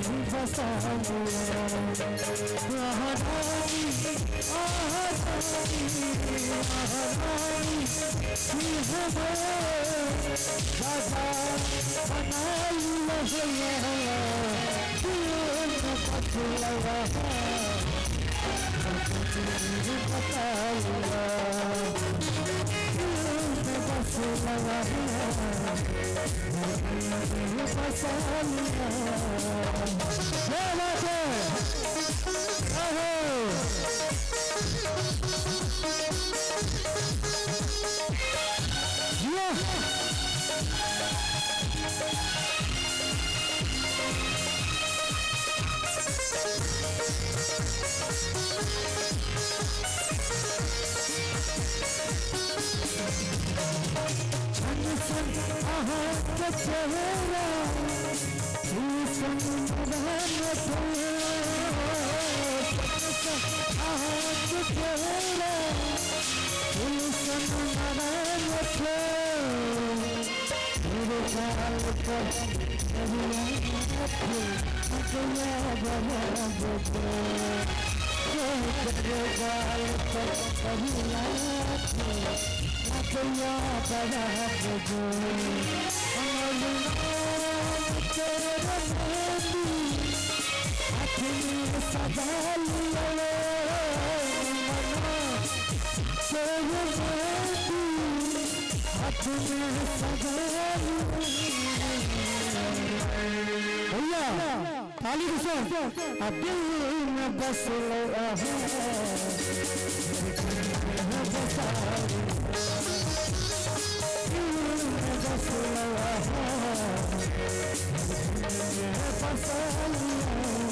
बसा लिया महारानी महारानी महारानी राजा बना लिया पथ लगा बता लिया बस लगा बसा लिया चेहरा दिल में बस लगा बसा बस लगा बसा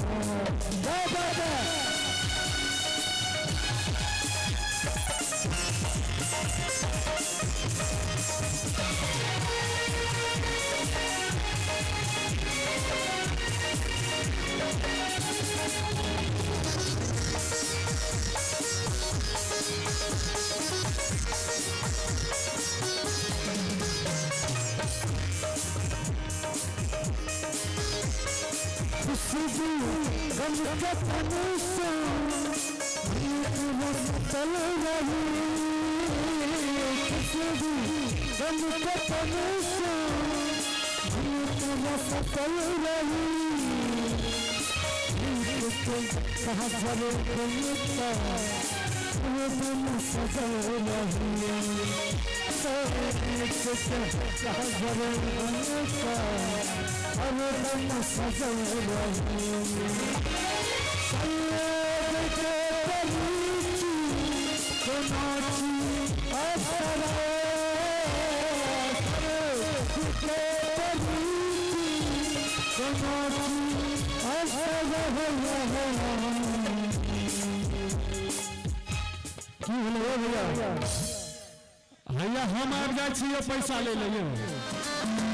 भैया हम आबि जाइ छी पैसा ले लियो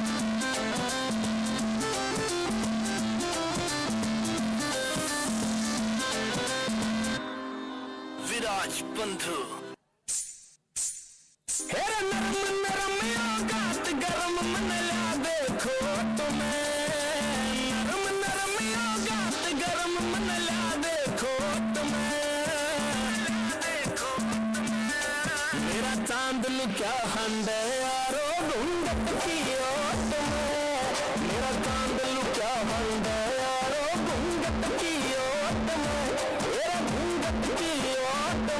विराज बंधु क्या हंडे यारो घूंघट की ओट में मेरा चांदलू क्या हंडे यारो घूंघट की ओट में मेरा घूंघट की ओट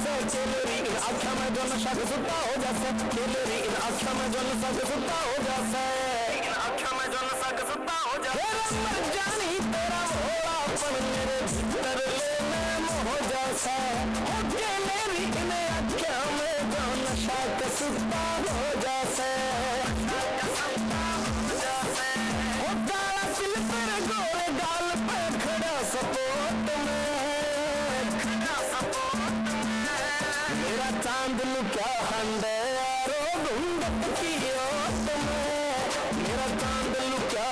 आख्या में जो नशा के सुता हो जासे खेलेरी इन आख्या में जो नशा के सुता हो जासे इन आख्या में जो नशा के सुता हो जासे मर जानी तेरा भोलापन मेरे भीतर लेने हो जासा हो खेलेरी इन आख्या में जो नशा के सुता हो जासे हो काला सिल पर गोरे गाल पे खड़ा सपोर्ट में खड़ा सपोर्ट मेरा चांदलू क्या हंडे यारो घूंघट की ओट में मेरा चांदलू क्या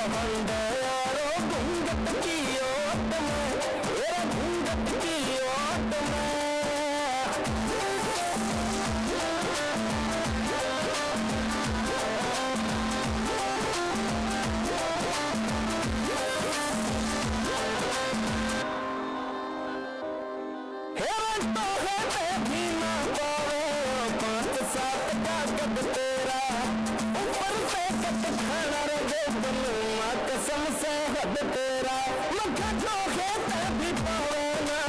खाना रजे बनूंगा कसम से हद तेरा मक्खा चोखे ते भी पावे ना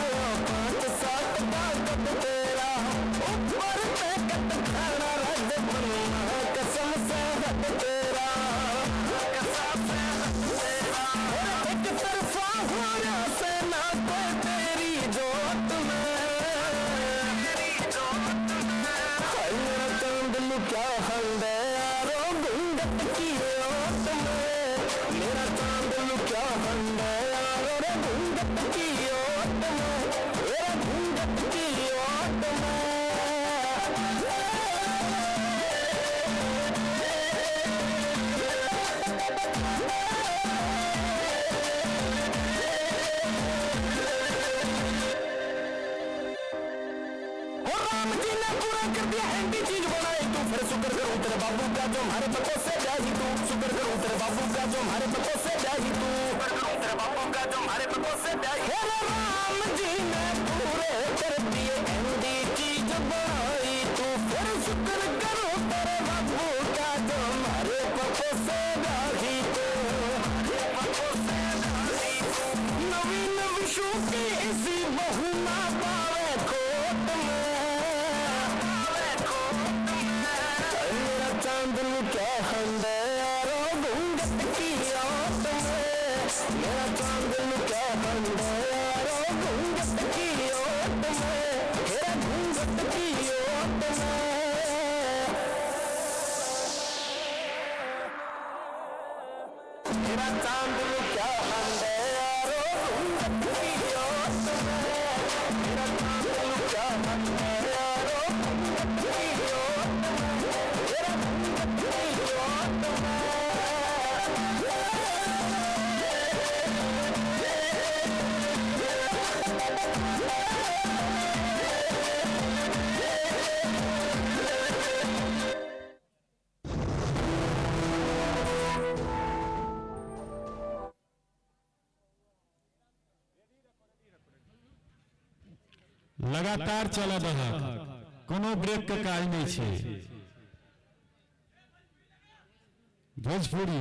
5-7 ताकत तेरा ऊपर पे कट खाना रजे बनूंगा कसम से हद तेरा कसम से हद तेरा एक तरफा होना से ना कोई तेरी जोत में हाय मेरा चांदलू क्या हंड है यारो घूंघट की ओट में मेरा चांदलू क्या हंड है यारो रे घूंघट की ओट में मेरा घूंघट की ओट में राम जी ने पूरा कर दिया हैंडी चीज बनाई तू फिर शुक्र करूं तेरे बाबू का जो हमारे पतों से जाही तू शुक्र करूं तेरे बाबू का जो हमारे पतों से जाही तू तेरे बाबू का जो हमारे पतों से जाही राम जी ने पूरे कर दिए हैंडी चीज बनाई तू फिर शुक्र करूं तेरे बाबू का जो हमारे पतों से जाही तू नवी नवी शूकी इसी बहू ना पावे कोट में मेरा चांदलू क्या हंड है यारो घूंघट की ओट में मेरा चांदलू क्या हंड है यारो घूंघट की ओट में मेरा घूंघट की ओट में मेरा चांदलू क्या हंड है यारो घूंघट की ओट में मेरा चांदलू क्या हंड है यारो घूंघट की ओट में मेरा घूंघट की ओट में लगातार चल रहा कोनो ब्रेक के काज नहीं छे भोजपुरी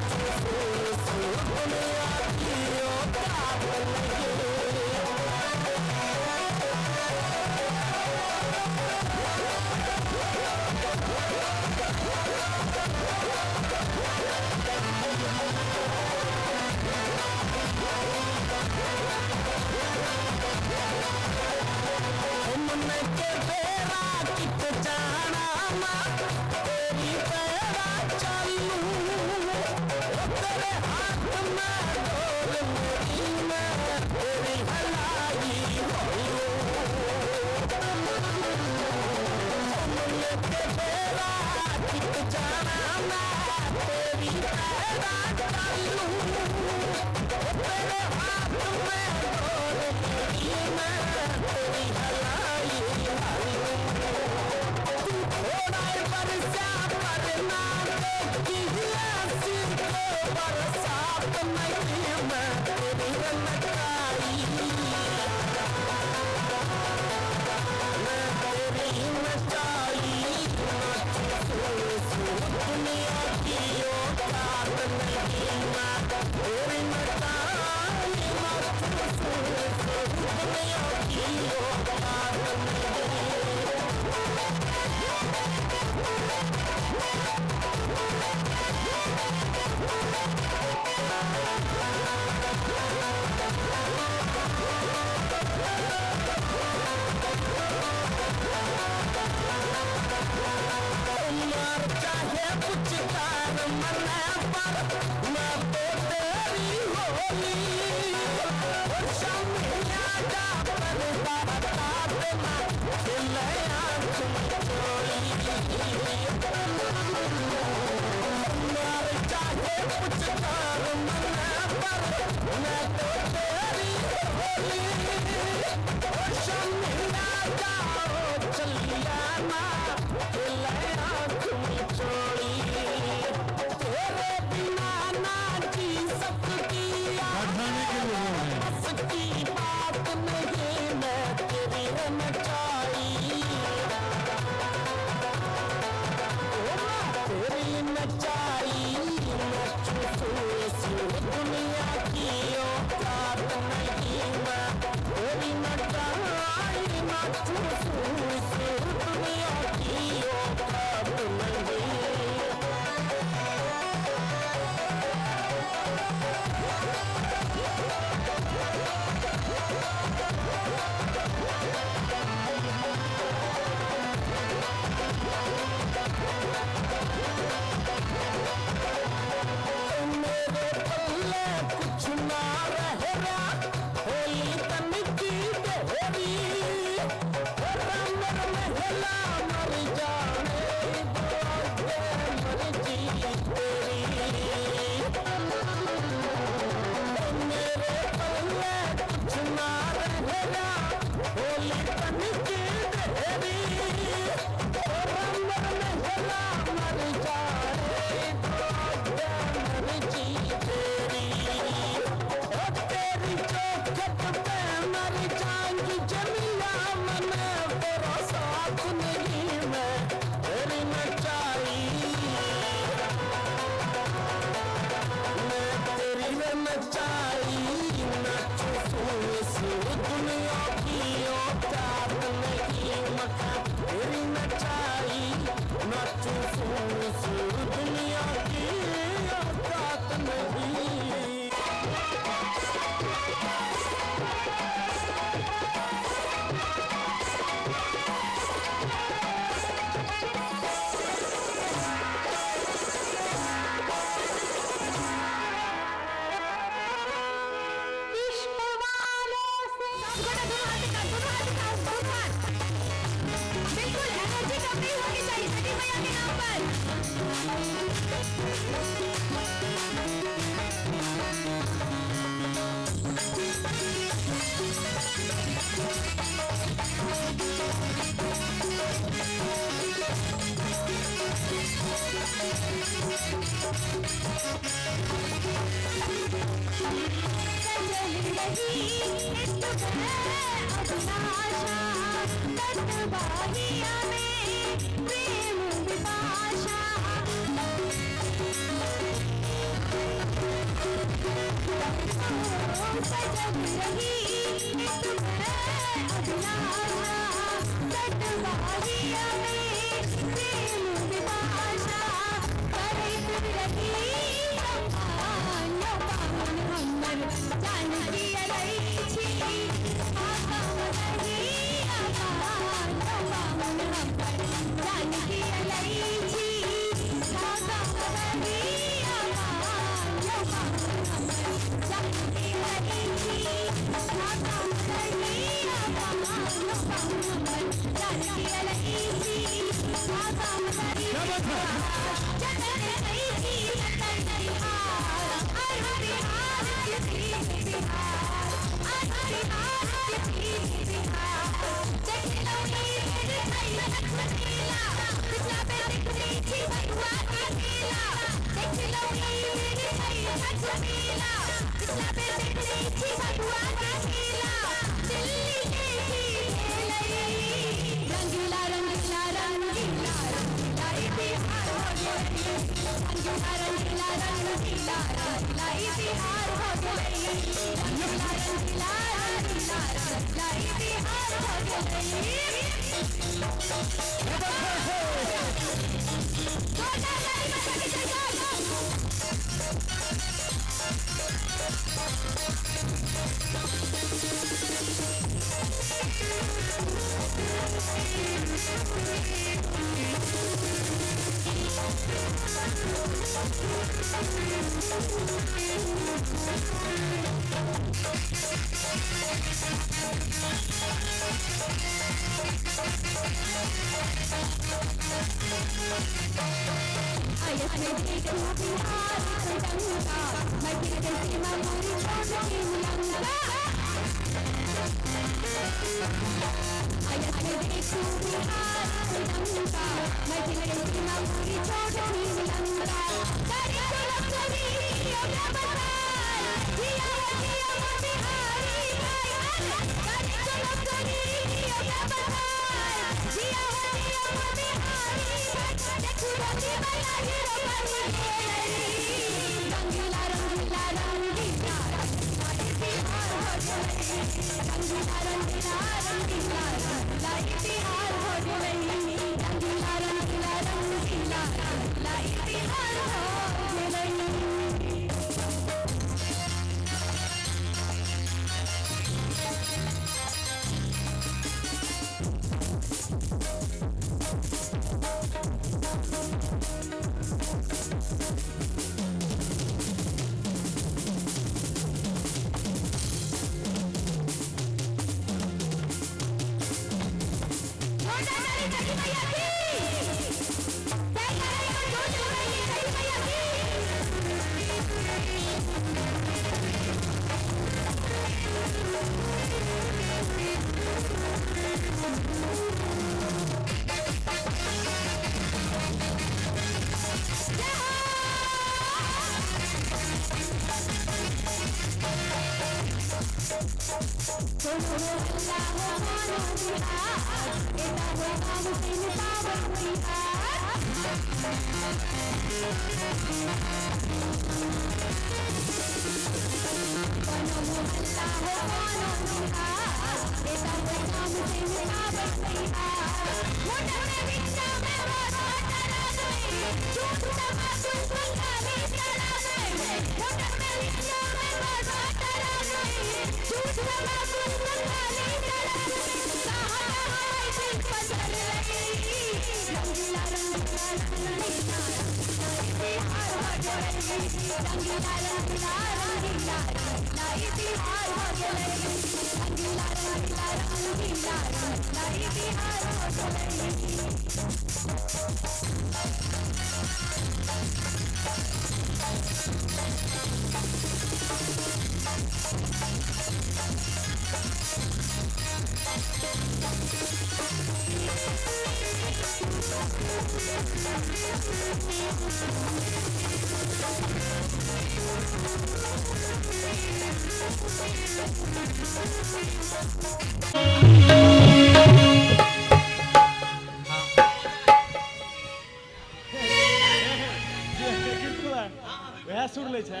सुन ले छै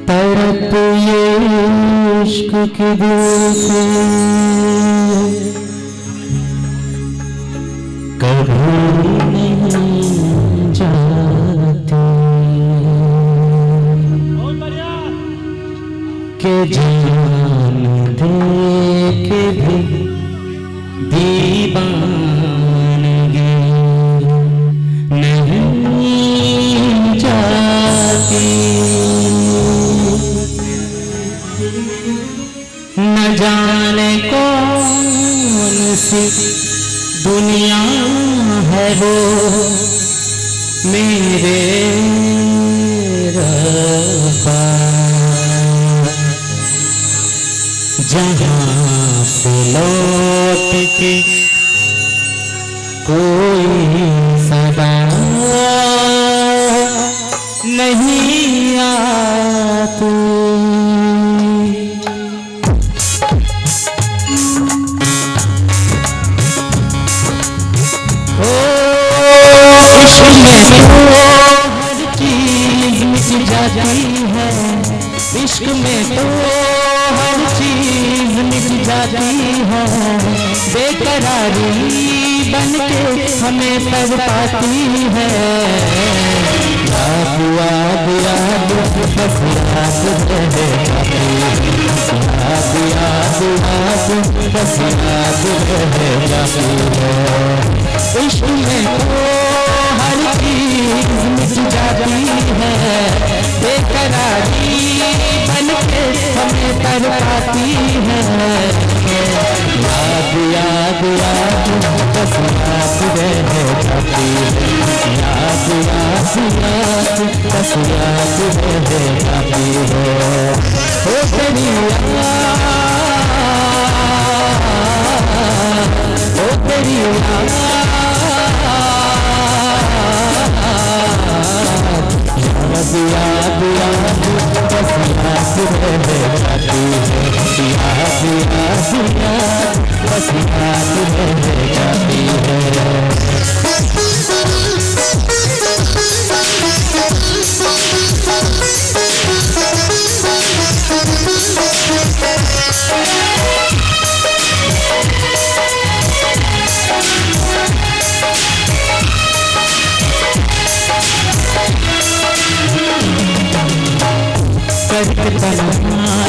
तरफ ये इश्क के दिल से कभी नहीं जाती के जान दे के भी दीवानगी नहीं जाती। न जाने कौन सी दुनिया है वो मेरे रब्बा जहाँ से लौट के कोई सदा नहीं आती। इश्क में तो हर चीज मिट जाती है, इश्क में तो हर चीज मिट जाती है, बेकरारी बन के हमें तड़पाती है। याद याद याद बस तड़पाती है। याद याद याद बस याद रह जाती है। याद याद याद बस याद रह जाती है। ओ तेरी याद, ओ तेरी याद, याद याद बस याद रह जाती है। याद याद याद बस याद रह जाती है।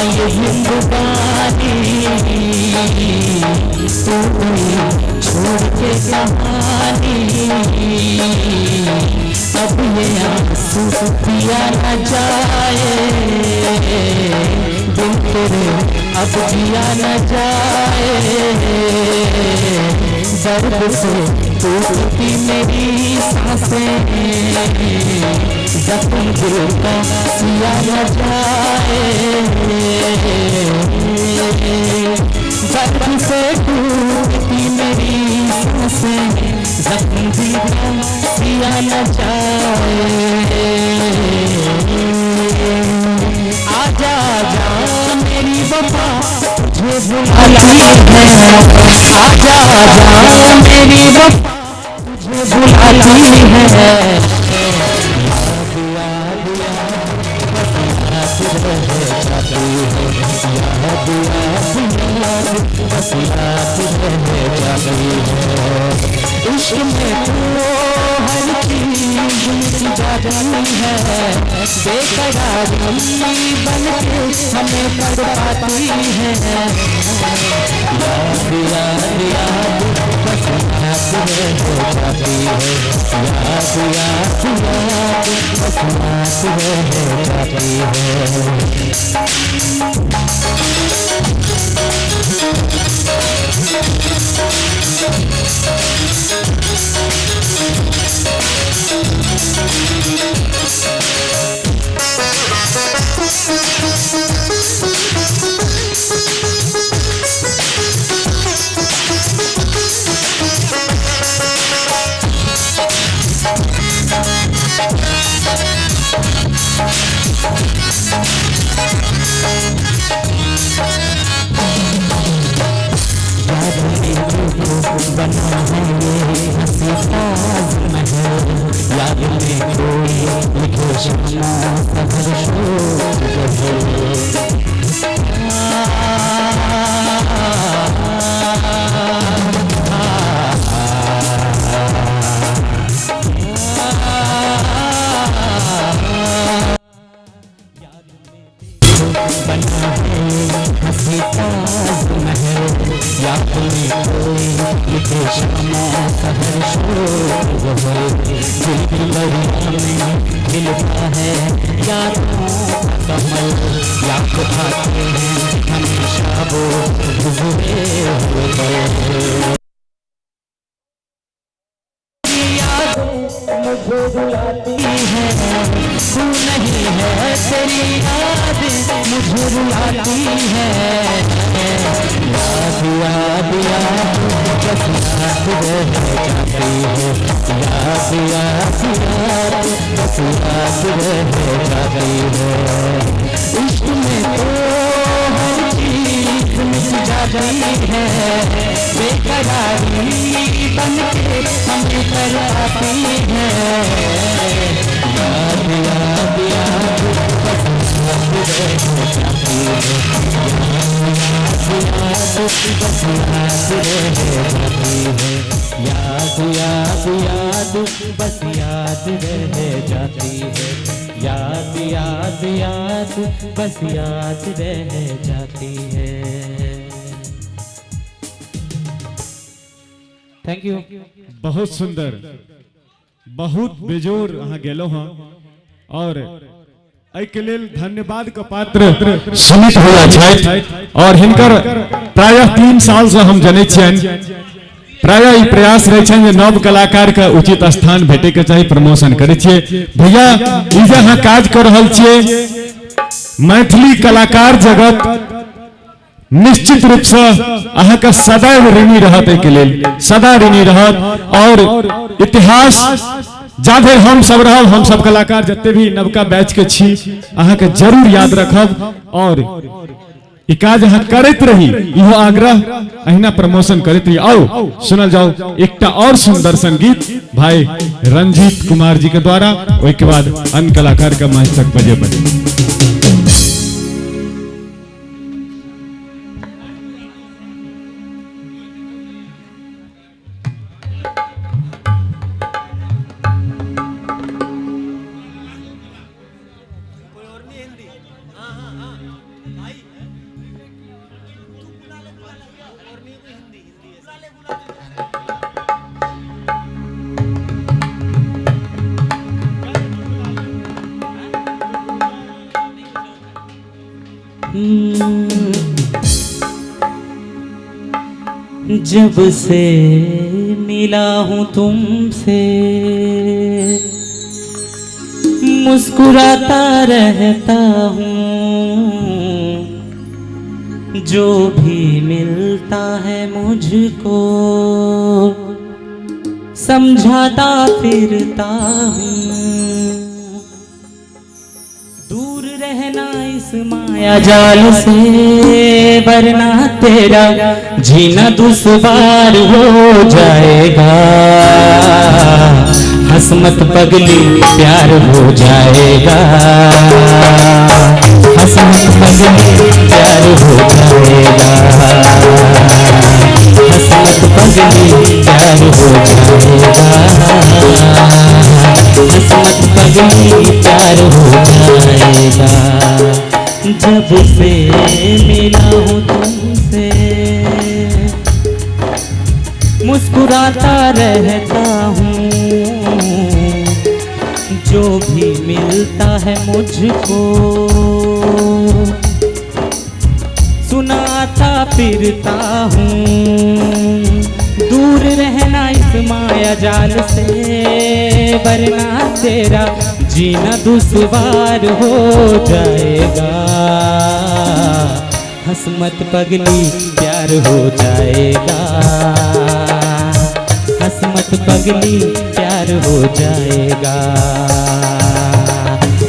ये जिंदगानी तू छोड़ के कहानी, अब ये आंसू पिया न जाए, दिल तेरे अब जिया न जाए। दर्द से टूटती मेरी सांसें, जख्म दिल का सिया न जाए। दर्द से टूटती मेरी सांसें, जख्म दिल का सिया न जाए। आजा जा मेरी वफा तुझे बुलाती है। आजा जा मेरी वफा तुझे बुलाती है। इश्क में तो हर चीज मिल जाती है, बेकरारी बन के हमें तड़पाती है। याद याद याद बस याद रह जाती है। याद याद याद बस याद रह जाती है। बना है ये हंसी ताज महल, याद में कोई लिखे शमा सफर शोर गजल। बना है हंसी ताज महल, याद में कोई लिखे शमा सफर शोर गजल। दिल दरिया में मिलता है यादों का कमल, याद आते हैं हमेशा वो गुजरे हुए पल। मुझे रुलाती है तू नहीं है, तेरी याद मुझे रुलाती है। याद याद याद बस याद रह जाती है। याद याद याद बस याद रह जाती है। इश्क में तो हर चीज मिल जाती है, बेकरारी बन के हमें कराती है। याद याद याद बस याद रह जाती है। याद याद याद बस याद रह जाती है। याद याद याद बस याद रह जाती है। Thank you. बहुत सुंदर, बहुत बेजोर अहाँ गेलो हाँ। और के लेल धन्यवाद का पात्र सुमित होला छथि और हिनकर प्रायः 3 साल से हम जनै छियनि प्रायः ई प्रयास रहे छनि जे नव कलाकार के उचित स्थान भेटे के चाही प्रमोशन करे छियै भैया ई जे अहाँ काज कर रहल छियै मैथिली कलाकार जगत निश्चित रूप से अहाँ के सदैव ऋणी रहत के लेल सदा ऋणी रहत और इतिहास जाधे हम सब रहब हम सब कलाकार जते भी नवका बैच के छी अहाँ के जरूर याद रखब और ई काज अहाँ करैत रही इहो आग्रह अहिना प्रमोशन करैत रही आओ सुनल जाओ एकटा और सुंदर संगीत भाई रंजीत कुमार जी के द्वारा ओइ के बाद अन्य कलाकार का मंच तक बजे बजे जब से मिला हूँ तुमसे मुस्कुराता रहता हूँ जो भी मिलता है मुझको समझाता फिरता हूँ दूर रहना इस माया जाल से वरना तेरा जीना दुश्वार हो जाएगा हसमत पगली प्यार हो जाएगा हसमत पगली प्यार हो जाएगा हसमत पगली प्यार हो जाएगा हसमत पगली प्यार हो जाएगा जब से मिला हूँ तुमसे मुस्कुराता रहता हूँ जो भी मिलता है मुझको सुनाता फिरता हूँ दूर रहना इस माया जाल से वरना तेरा जीना दुश्वार हो जाएगा हसमत पगली प्यार हो जाएगा हसमत पगली प्यार हो जाएगा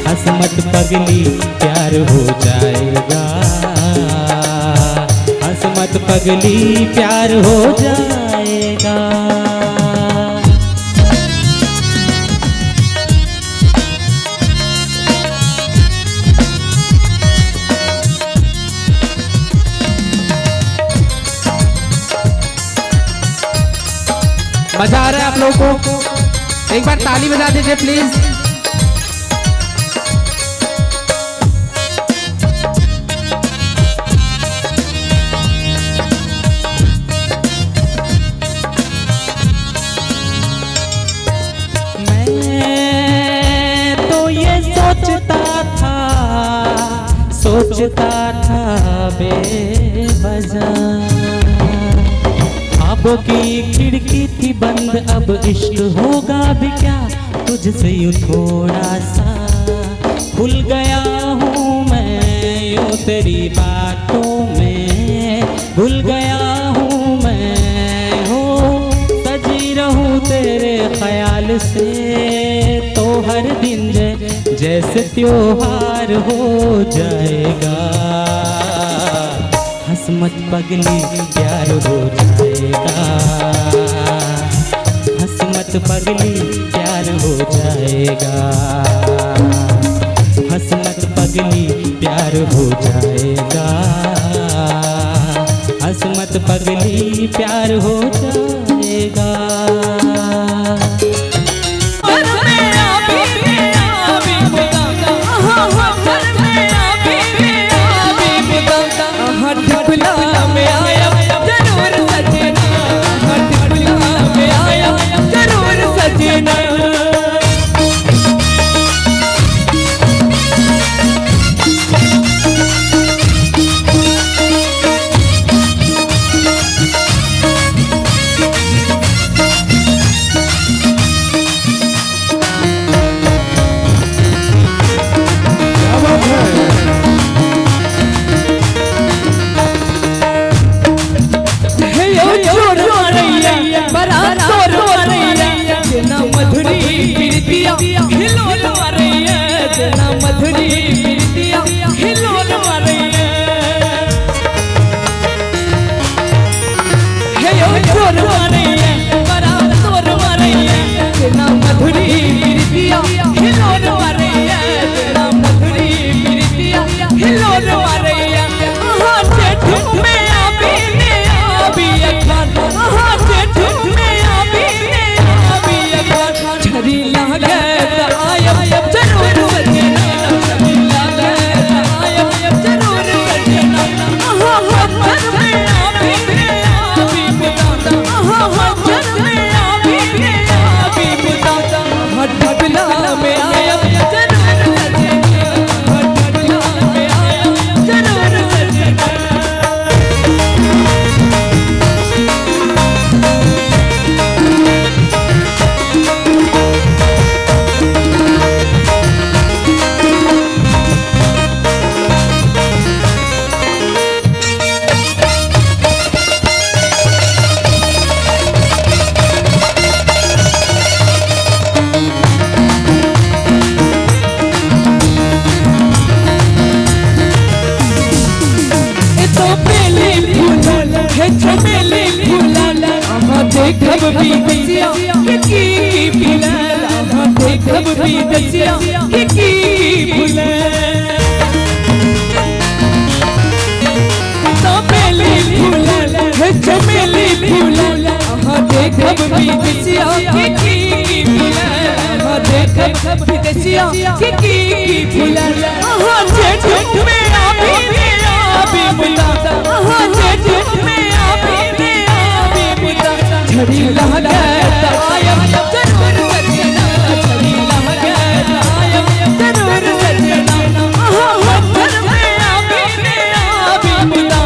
हसमत पगली प्यार हो जाएगा हसमत पगली प्यार हो जाएगा मजा आ रहा है आप लोगों को एक बार ताली बजा दीजिए प्लीज मैं तो ये सोचता था बेवजह ख्वाबों की खिड़की थी बंद अब इश्क होगा भी क्या तुझसे यूं थोड़ा सा खुल गया हूँ मैं यूं तेरी बातों में भूल गया हूँ मैं हो सजी रहूँ तेरे ख्याल से तो हर दिन जैसे त्योहार हो जाएगा हसमत पगली प्यार हो जाएगा हसमत पगली प्यार हो जाएगा हसमत पगली प्यार हो जाएगा हसमत पगली प्यार हो जाएगा भी दसिया की भूले राह देखब भी दसिया की भूले चमेली फूले चमेली फूले राह देखब भी दसिया की भूले राह देखब भी दसिया की भूले जेठ में आबी मुदा जेठ में आबी मुदा छड़ी लहगे आयम जरूर सजना छड़ी लहगे आयम जरूर सजना मंजर में आबी मुदा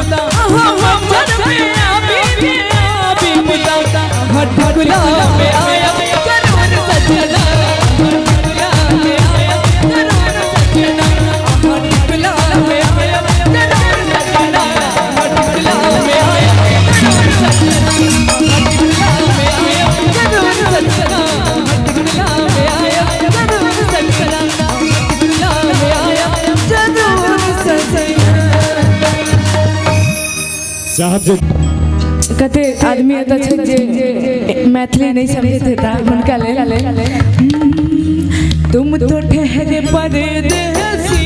मंजर में आबी मुदा भटकुला में आयम जरूर सजना भटकुला में आयम जरूर सजना भटकुला में आयम जरूर सजना भटकुला में आयम जरूर सजना कहते आदमी एत जे मैथिली नहीं समझे थे उनका ले तुम तो ठहरे परदेसी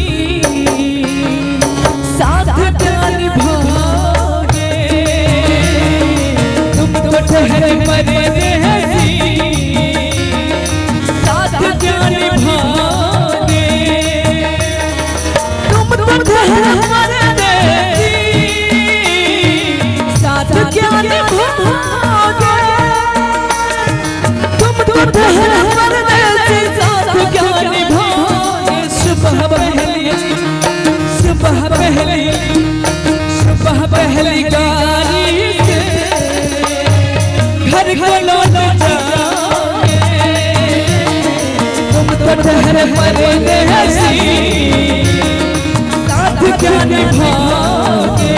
साथ निभाओगे तुम तो ठहरे परदेसी साथ निभाओगे तुम तो ठहरे क्या निभाओगे तुम तो ठहरे परदेसी साथ क्या निभाओगे सुबह पहली गाड़ी से घर को लौट जाओगे तुम तो ठहरे परदेसी साथ क्या निभाओगे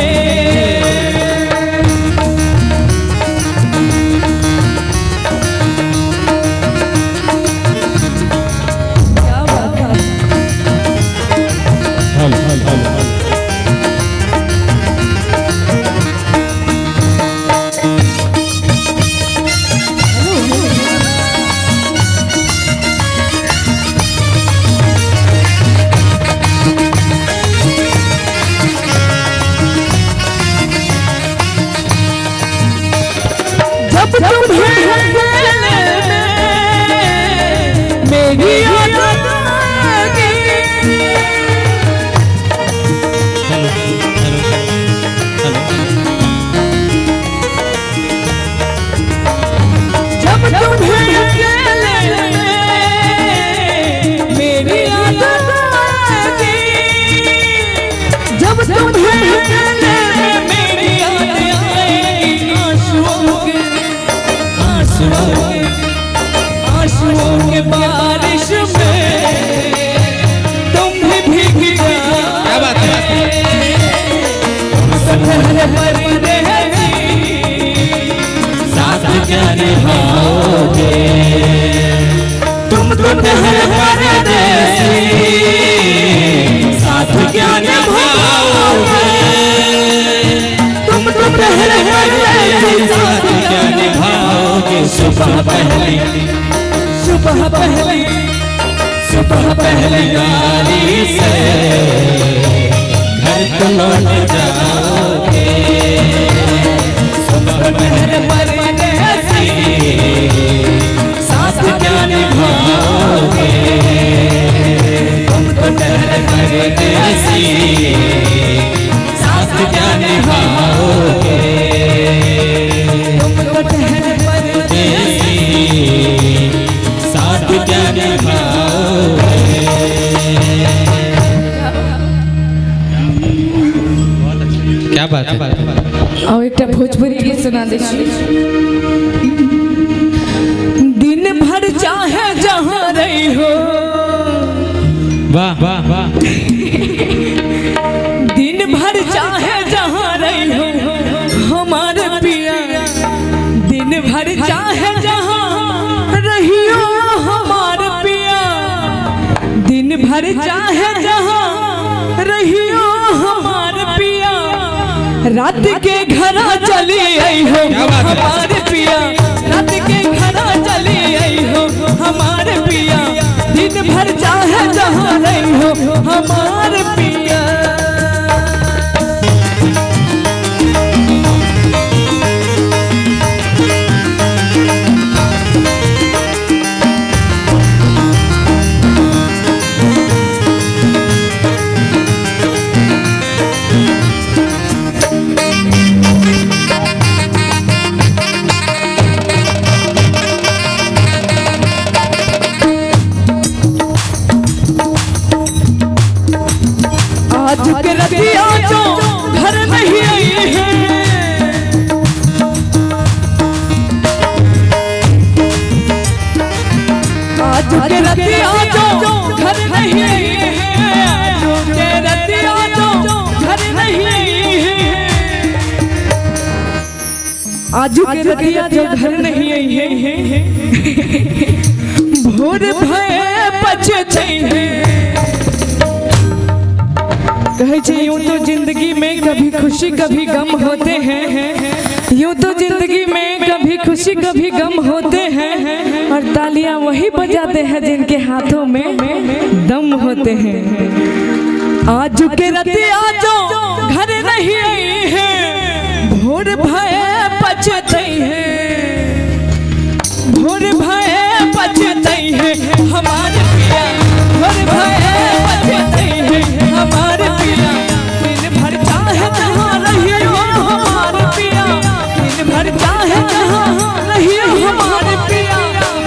बारिश में तुम भी भीग साथ क्या निभाओगे तुम तो ठहरे परदेसी साथ क्या निभाओगे तुम तो ठहरे परदेसी साथ क्या निभाओगे सुबह पहली गाड़ी से घर को लौट जाओगे सुबह पहले परदेसी साथ क्या निभाओगे तुम तो ठहरे परदेसी साथ क्या निभाओगे तुम तो ठहरे परदेसी साथ क्या निभाओगे क्या बात है और एक भोजपुरी गीत सुना दे दिन भर चाहे जहाँ रही हो वाह वाह वाह दिन भर चाहे जहाँ रही हो हमारे पिया दिन भर चाहे जहाँ रही हो हमारे पिया दिन भर चाहे जहाँ रही हो हमारे पिया रात के घर चली आई हो हमारे पिया रात के हमार पिया। आज के रतिया जो घर नहीं आई है, आज के रतिया जो घर नहीं आई है, आज के रतिया जो घर नहीं आई है, आज के रतिया जो घर नहीं आई है, भोर भय पछताई है। कहे छे यूं तो जिंदगी में कभी खुशी कभी गम होते हैं, यूं तो जिंदगी में कभी खुशी कभी गम होते हैं, और तालियां वही बजाते हैं जिनके हाथों में दम होते हैं। आज के रतिया जो घर नहीं आई है, भोर भय पछताई है, भोर भय पछताई है हमारे पिया, भोर भय पछताई है हमारे पिया। दिन भर चाहे जहाँ रहिए हो हमारे पिया, दिन भर चाहे जहाँ रहिए हमारे पिया,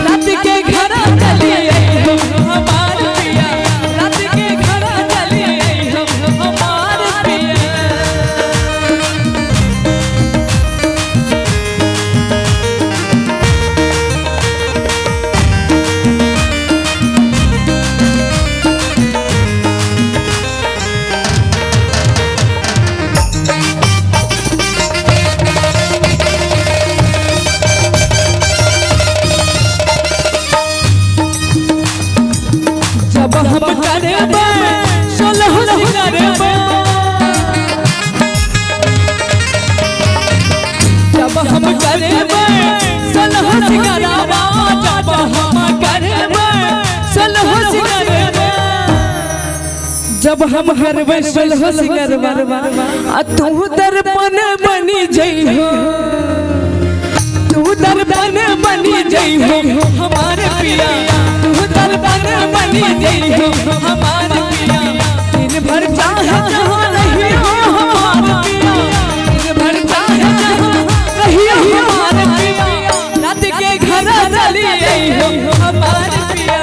रात के घर चलिए हो हमारे पिया, रात के घर चलिए हो हमारे पिया। जब हम करबे सोलह सिंगरबे, जब हम करबे सोलह सिंगरबा, जब हम करबे सोलह सिंगरबा, जब हम करबे सोलह सिंगरबा, आ तू दर्पण बनी जइहो, तू दर्पण बनी जइहो हमारे पिया, तू दर्पण बनी जइहो हमारे पिया। दिन भर चाहे जहाँ रहिए हो हमारे पिया, दिन भर चाहे जहाँ रहिए हो हमारे पिया, रात के घर चलिए हो हमारे पिया,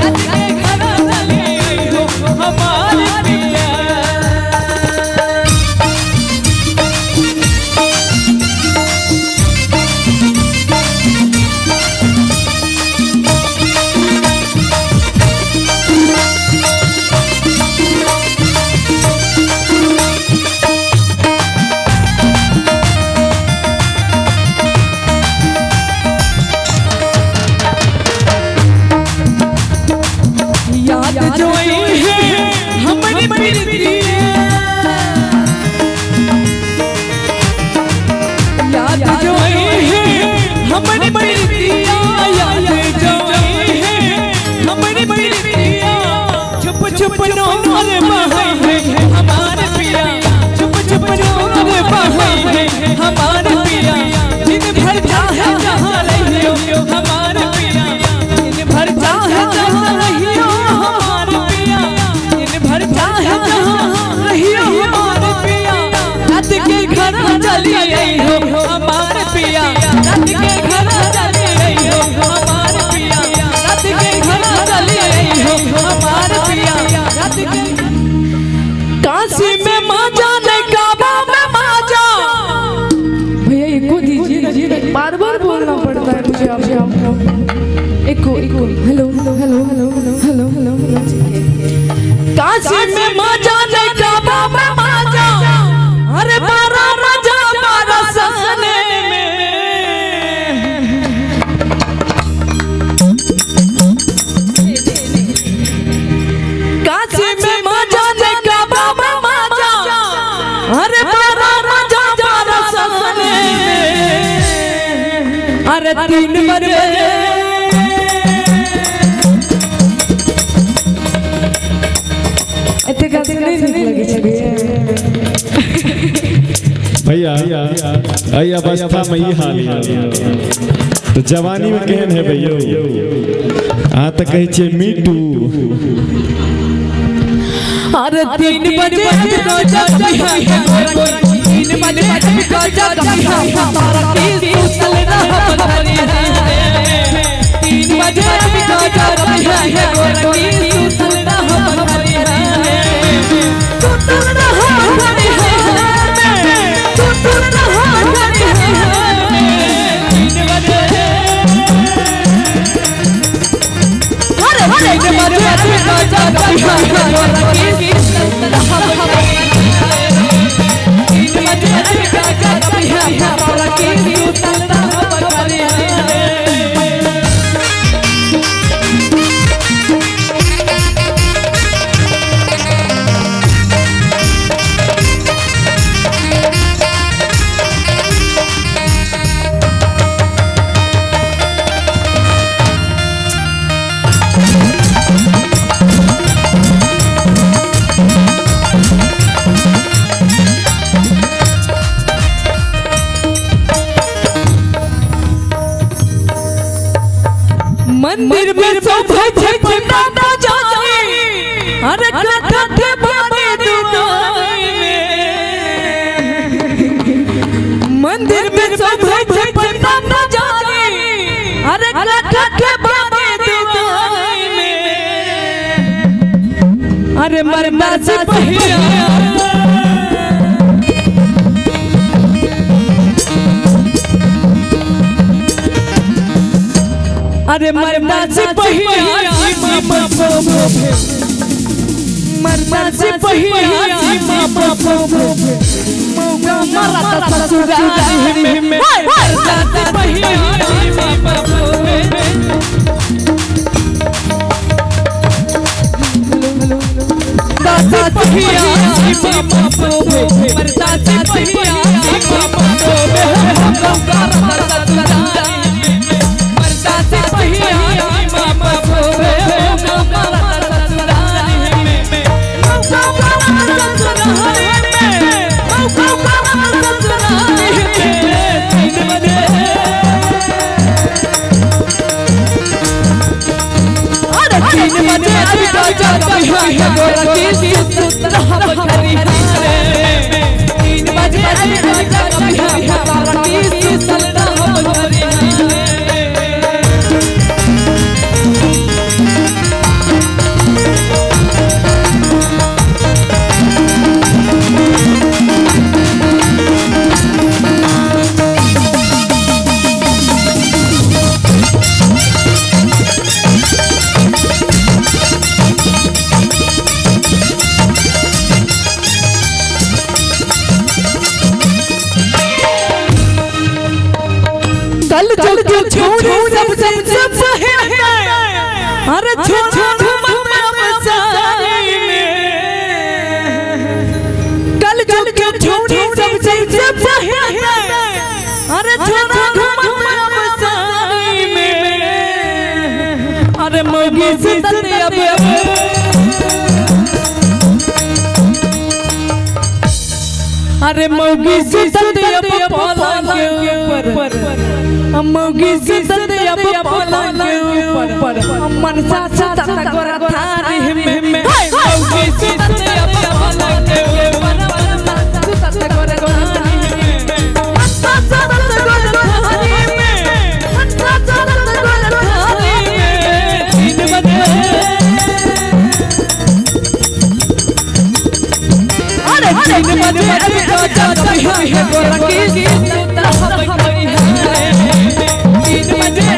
रात के घर चलिए हो हमारे पिया। याद जो आई है हमारी प्रीति, याद जो आई है हमारी प्रीति, याद जो आई है हमारी प्रीति, छुप छुप नौर बहाई है हमारे पिया, छुप छुप नौर बहाई है हमारे पिया। दिन भर चाहे जहाँ रहियो हमारे पिया, दिन भर चाहे जहाँ रहियो हमारे पिया, दिन भर चाहे जहाँ रहियो हमारे पिया, रात के घर चलिए हो हमारे पिया, रात के घर चलिए हो हमारे पिया, रात के घर चलिए हो हमारे पिया, रात के काशी में माजा ने काबा में माजा। भैया एको दीजिए, बार बार बोलना पड़ता है मुझे आपको। एको एको hello hello hello hello hello hello hello. Kashi में माजा ने काबा में माजा, अरे बारा राजा बारा सने में, काशी में माजा ने काबा में माजा, अरे बारा राजा बारा सने में, अरे 3 बजे नहीं लगे छे भैया आई अवस्था में ही हाल है तो जवानी में केहन है भैया हाँ तो कहे छे मीटू अरे 3 बजे हमको जाती है 3 बजे हमको जाती है तारा की सुतल रहा बंधरी है 3 बजे हमको जाती है गोरा की सुतल रहा बंधरी है सुतल रहा बंधरी है सुतल रहा बंधरी है 3 बजे अरे 3 बजे हमको जाती है गोरा की मंदिर में शोभा छपना न जाए अरे कठे बने दुनाई में मंदिर में शोभा छपना न जाए अरे कठे बने दुनाई में अरे मरना से पहिया अरे मरना से पहिया मरना से पहिया मौका मारा ससुराल में मरना से पहिया दादा पहिया मरना से पहिया मौका मारा ससुराल अरे छोड़ सारी में कल के छोड़ी सब अरे छोड़ सारी में अरे मोगी से अब अरे मोगी से अब पलंग के ऊपर मोगी से अब पलंग के ऊपर मनसा चाचा गोरा थारी में मोगी से अब पलंग के ऊपर मनसा चाचा गोरा थारी में मनसा चाचा गोरा थारी में मनसा चाचा गोरा थारी में 3 बजे अरे 3 बजे अब जाता है गोरा की तरह बड़ी है 3 बजे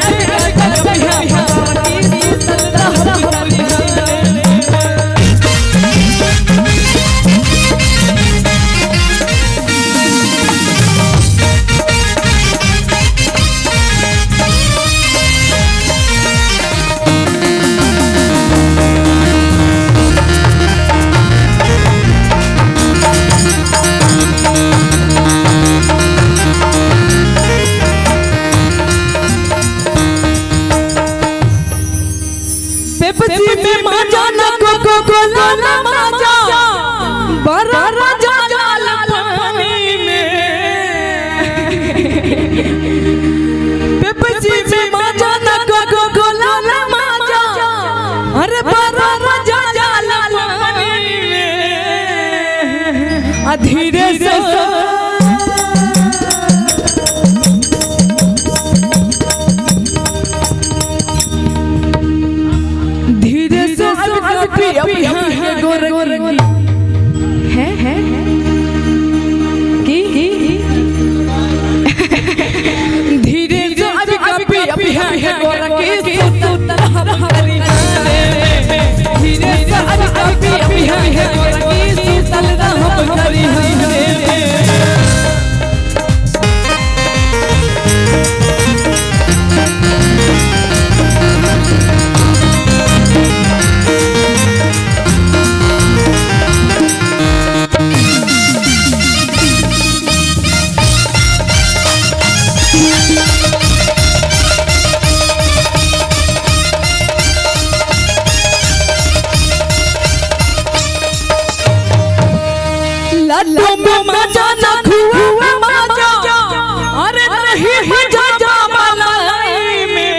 धीरे से धीरे से अभी है गोरगी है की धीरे से अभी है गोरगी हमारी धीरे से अभी है गोरगी सुतल हम करी लड्डू में मजा ना खुआ मजा अरे नहीं मजा मलाई में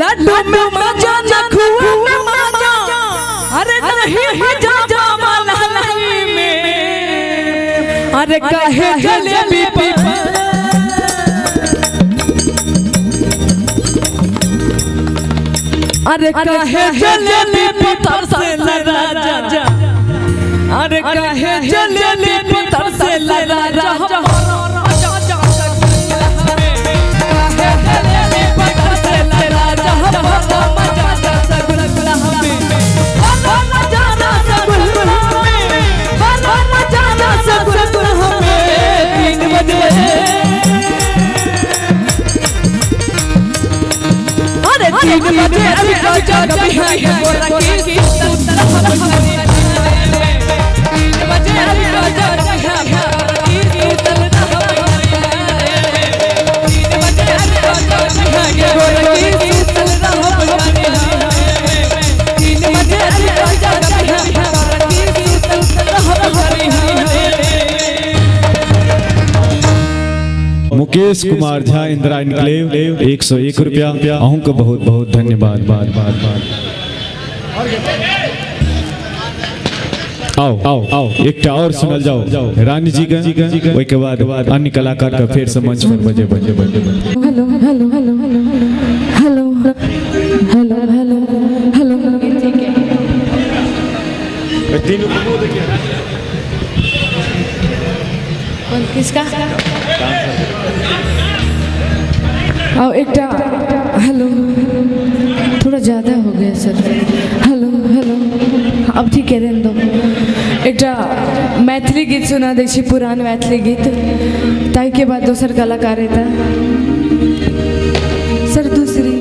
लड्डू में मजा ना खुआ मजा अरे नहीं मजा मलाई में अरे काहे जलेबी अरे काहे जलेबी पत्थर से लड़ा अरे काहे जलेबी पत्थर से लड़ा राजा काहे जलेबी पत्थर से लड़ा राजा मजा सगुला हमें मजा सगुला हमें मजा सगुला हमें 3 बजे अरे 3 बजे अभी राजा कभी है गोरगी मुकेश कुमार झा इंदिरा इनक्लेव 101 रुपया अहूँ को बहुत बहुत धन्यवाद। आओ एक और सुनल जाओ रानी जी का ओई के बाद अन्य कलाकार का फिर से मंच पर बजे hello hello hello hello hello hello hello किसका आओ एक हेलो थोड़ा ज़्यादा हो गया सर हेलो हेलो अब ठीक है रहने दो एक मैथिली गीत सुना दै छी पुरान मैथिली गीत ताई के बाद दोसर कलाकार है सर दूसरी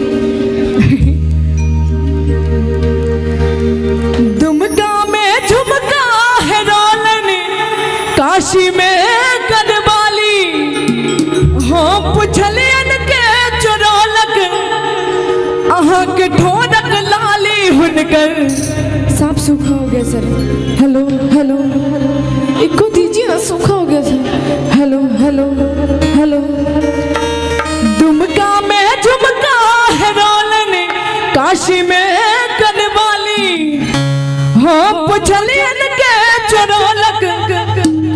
दुमका में झुमका है रोलन काशी में कनवाली हो पुछलियन के चोरौलक अहाँ के ढोलक लाली हुनकर साफ सूखा हो गया सर हेलो हेलो इको दीजिए ना सूखा हो गया सर हेलो हेलो हेलो दुमका में झुमका है रोलन काशी में कनवाली हो पुछलियन के चोरौलक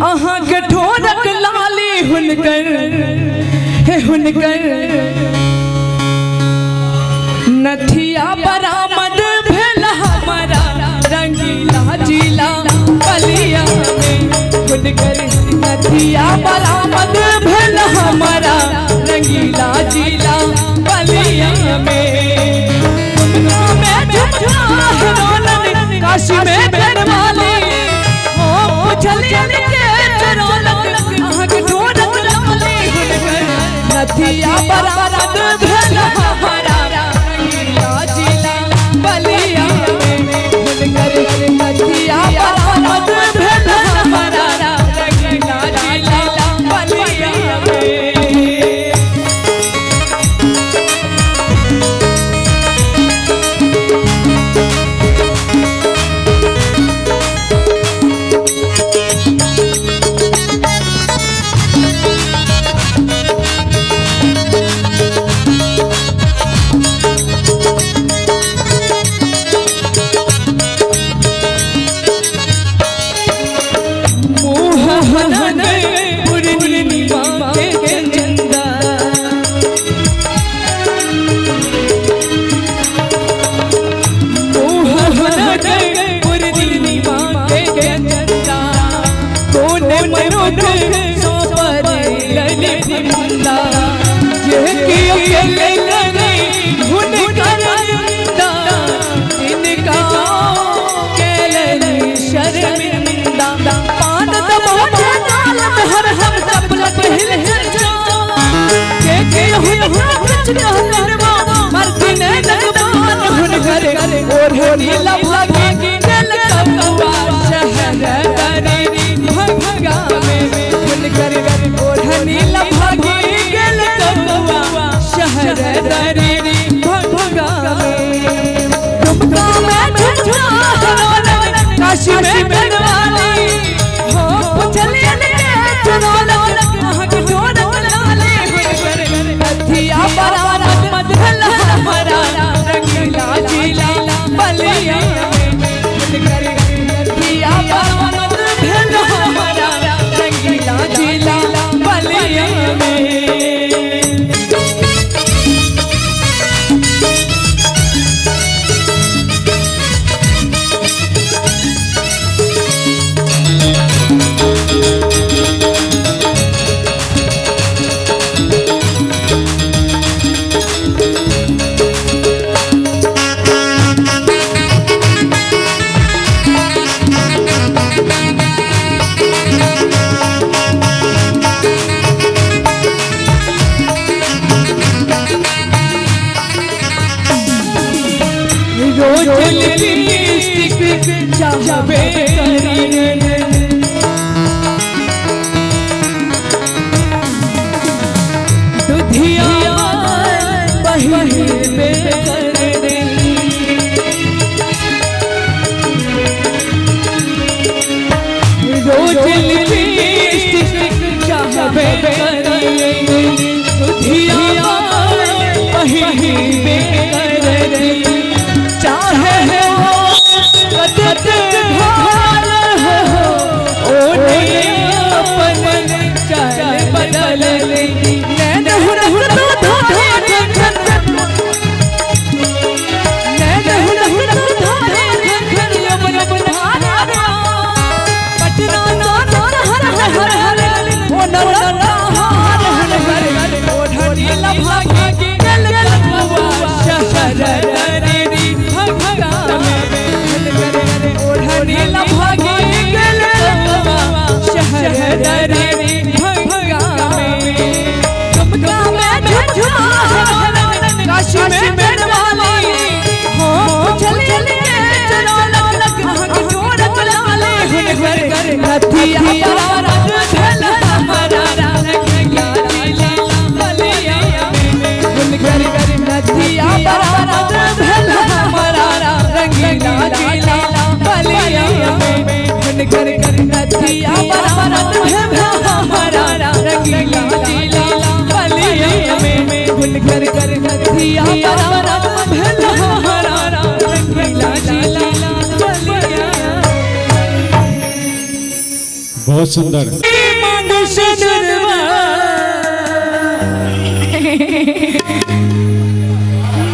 अहाँ के ढोलक लाली हुनकर हे हुनकर नथिया बरामद भेल हमारा रंगीला जिला बलिया में हुनकर नथिया बरामद भेल हमारा रंगीला जिला बलिया में काशी में कनवाली हो पुछलियन के चोरौलक अहाँ के ढोलक लाली हुनकर नथिया बरामद भेल हमारा रंगीला जिला बलिया में हुनकर नथिया बरामद भेल हमारा रंगीला जिला फंदा ये कि अकेले करे हुन कर निंदा इनका अकेले शर्मिंदा पान दबा नालत हर हम चपलत हिल जा के हुन कुछ कहलवा मर्दी ने जगबान हुन करे और नीला भागी दिल कौवा शहर दरी भंगा में हुन करे और नीला भागी दिल कौवा शहर दरी भंगा में तुमका मैं झुझा काशी में बनवाली हो पुछलिए ने चुनौला कहां की जोड़ लाले हथिया बरामद मधला हमारा रंगीला जिला बलिया हथिया बरामद मधला हमारा रंगीला जिला बलिया में रोज लिपस्टिक चाहबे करीने दुधिया बहिबे करने रोज लिपस्टिक चाहबे करीने दुधिया बहिबे करने चाहे हो कदत भाल हो ओने अपन चाल बदल ले नैन हुन हुन तो धारे खन नैन हुन हुन तो धारे खन अपन अपन धारा पटना ना हर हर हर ओ नवरा हर हर हर ओ ढीला भागी गल कौवा शहर दरी भंगा में नीला भागी गल कौवा शहर दरी भंगा में तुमका मैं झुझा काशी में बनवाली हो चले चलो कहां की जोड़ लाले हुन घर हथिया बरामद मधला हमारा रंगीला जिला बलिया में हुन घर हथिया बरामद मधला हमारा रंगीला जिला बलिया में हुन घर हथिया बरामद मधला हमारा रंगीला जिला बलिया में हुन घर हथिया बरामद मधला हमारा रंगीला जिला बलिया बहुत सुंदर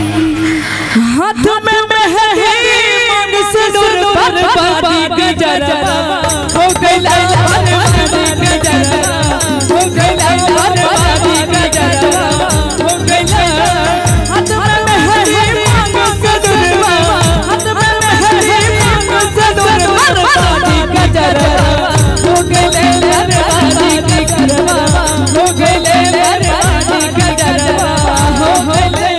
हाथ में मेहंदी मांग सिंदूर बर्बादी गजरा हो गइला बर्बादी गजरा हो गइला बर्बादी गजरा हो गइला हाथ में मेहंदी मांग सिंदूर हाथ में मेहंदी मांग सिंदूर बर्बादी गजरा हो गइले बर्बादी गजरा हो गइले बर्बादी गजरा हो गइले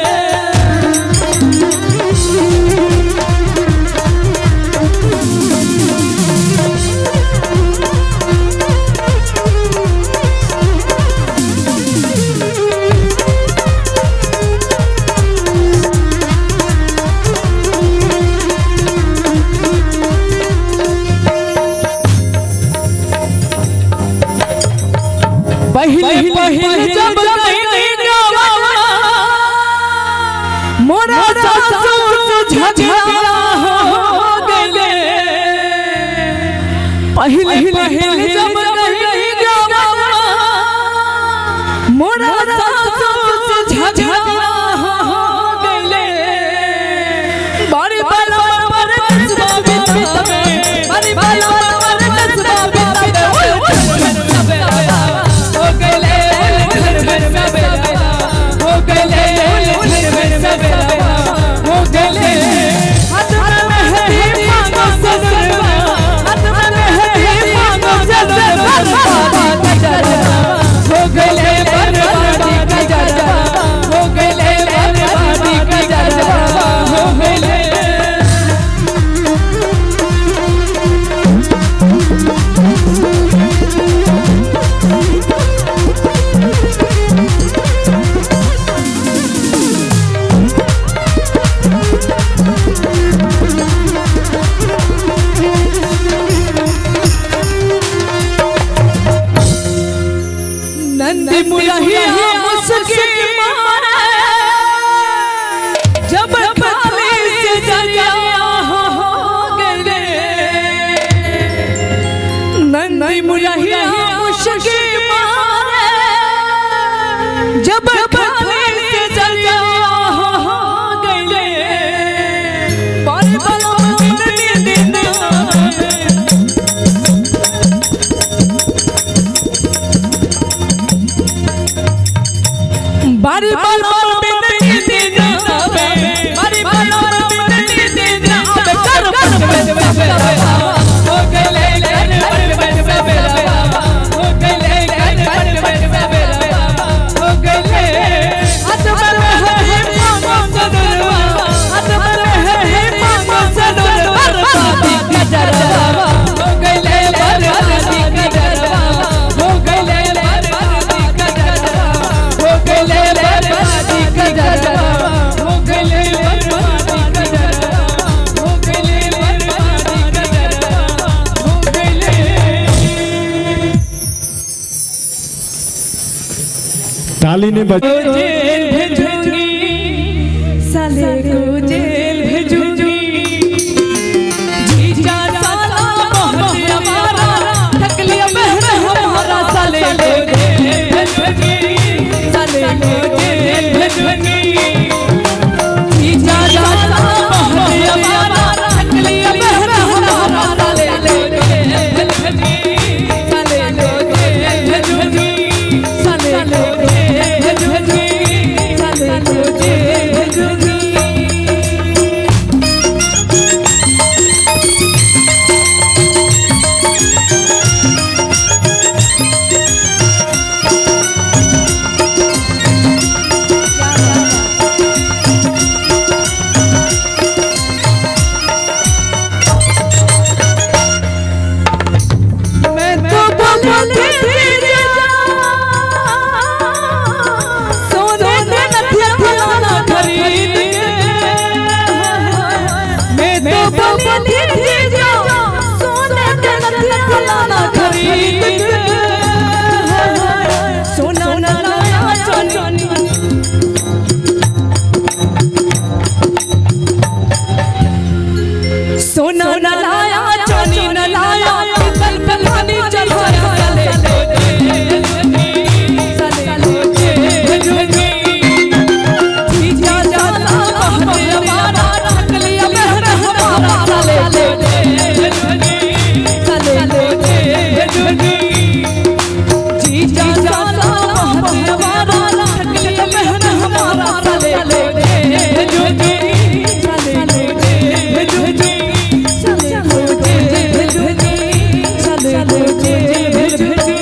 पहले पहले जब गई गावा मोरा सासुर से झगड़ा हो गए पहले पहले जब गई गावा मोरा सासुर से झगड़ा हो गए बारी बाला पर कसबा बितावे बारी बाला पर कसबा बितावे हो गए ताली ने बज जेल भेजूंगी, साले को जेल भेजूंगी। जीजा साला बहुत हमारा, ठग लिया बहन हमारा, साले को जेल भेजूंगी, साले को जेल भेजूंगी। जीजा साला बहुत हमारा, ठग लिया बहन हमारा, साले को जेल भेजूंगी, साले को जेल भेजूंगी, साले को सोना न लाया, चांदी न लाया, पीतल पे पानी चढ़ाया, साले को जेल भेजूंगी। जीजा साला बहुत हमारा, ठग लिया बहन हमारा, साले को जेल भेजूंगी, साले को जेल भेजूंगी। जीजा साला बहुत हमारा, ठग लिया बहन हमारा, साले को जेल भेजूंगी, साले को जेल भेजूंगी।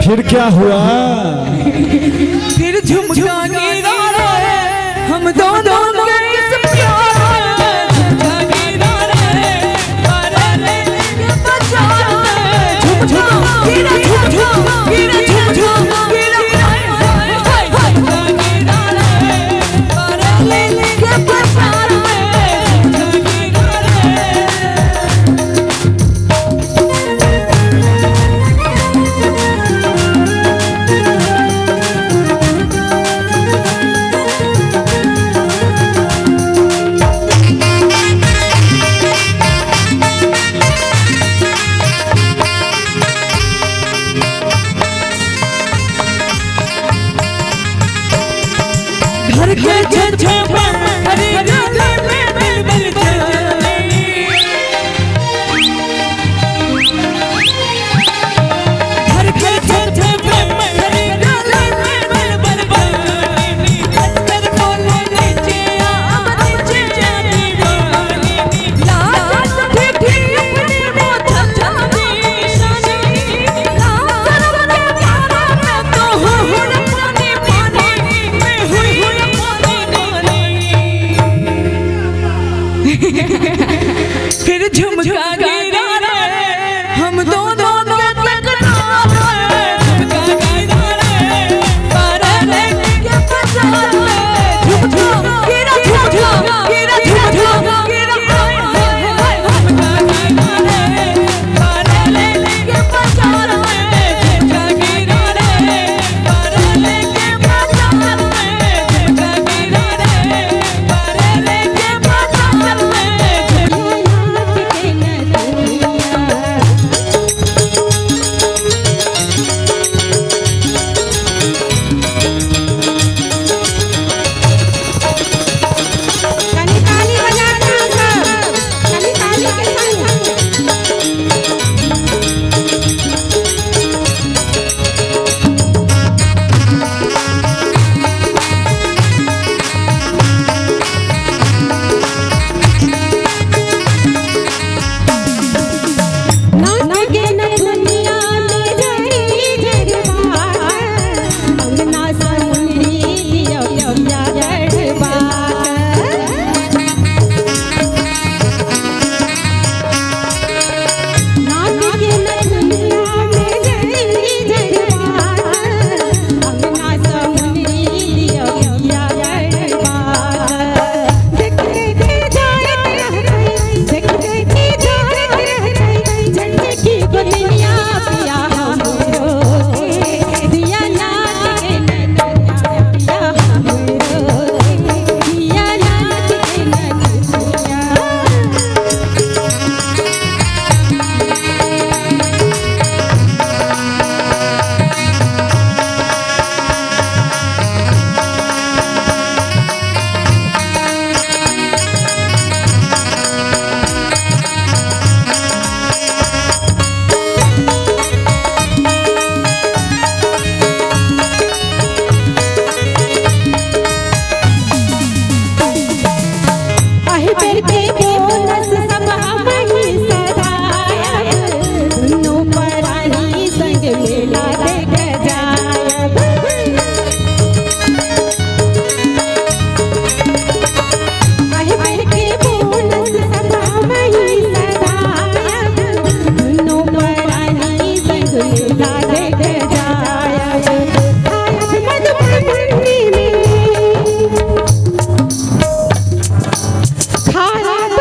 फिर क्या हुआ? फिर झुमका गिरा रे, हम दोनों के इस प्यार में, झुमका गिरा रे, अरे लेके बजा रे, झुमका गिरा, झुमका गिरा, झुमका गिरा, झुमका गिरा रे, अरे लेके बजा रे, झुमका गिरा रे। घर के छज्जे पर हरी गली में बिलबिल चली, घर के छज्जे पर हरी गली में बिलबिल चली, अंदर बोले नीचे आ, नीचे आ दीवानी, लाज ठिठी अपनी वो छछानी शानी, लाज के प्यारा में तो हूँ पानी पानी में हुई फिर झुमका गिरा रे, हम दोनों के तकरार रे, झुमका गिरा रे, अरे लेके बजा रे, झुमका गिरा, झुमका गिरा, झुमका गिरा, झुमका गिरा रे, अरे लेके बजा पेड़ के बोनस सब हम ही सदायब दुनों परानी संग मेला देख जायब आहे पेड़ के बोनस सब हम ही सदायब दुनों परानी संग मेला देख जायब मधुबनी में खराब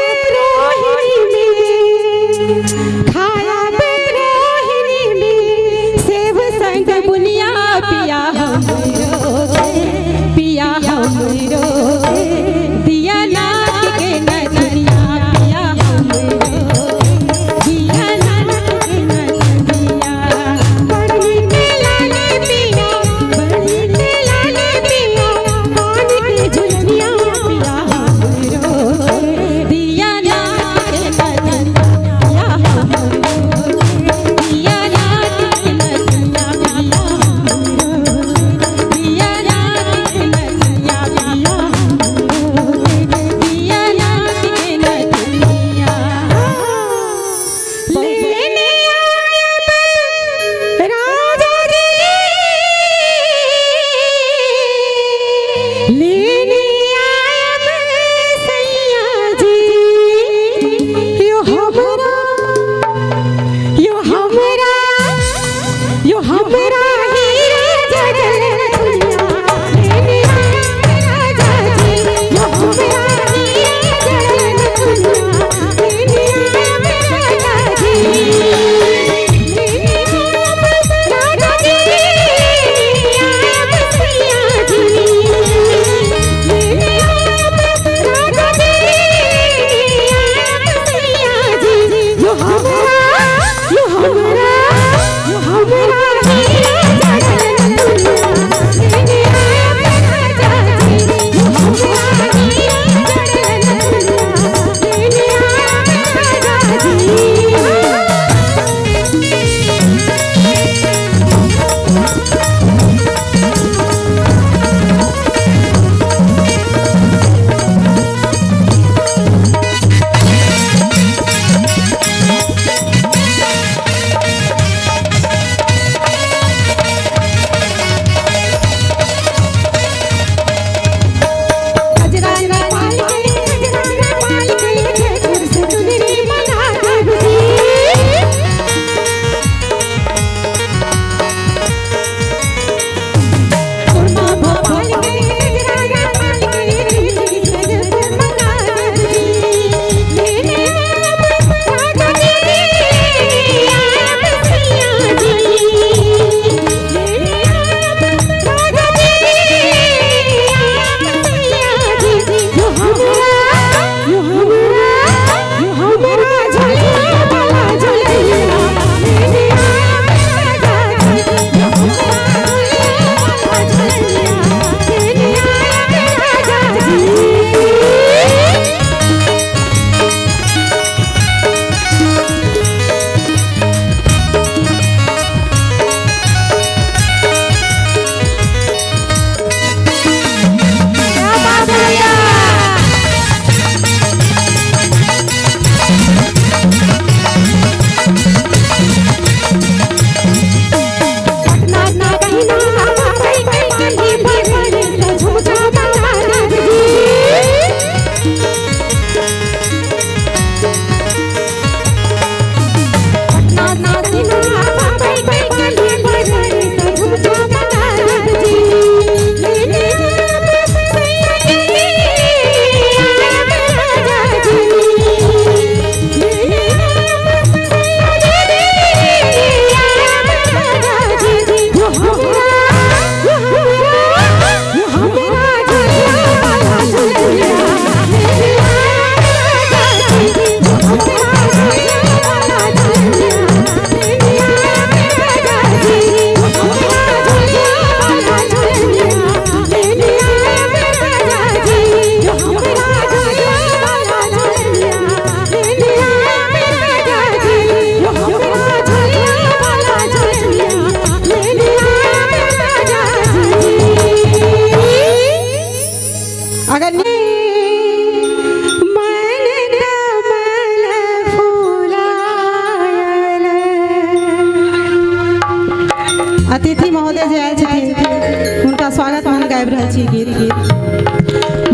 गाबि रहल छी गीत।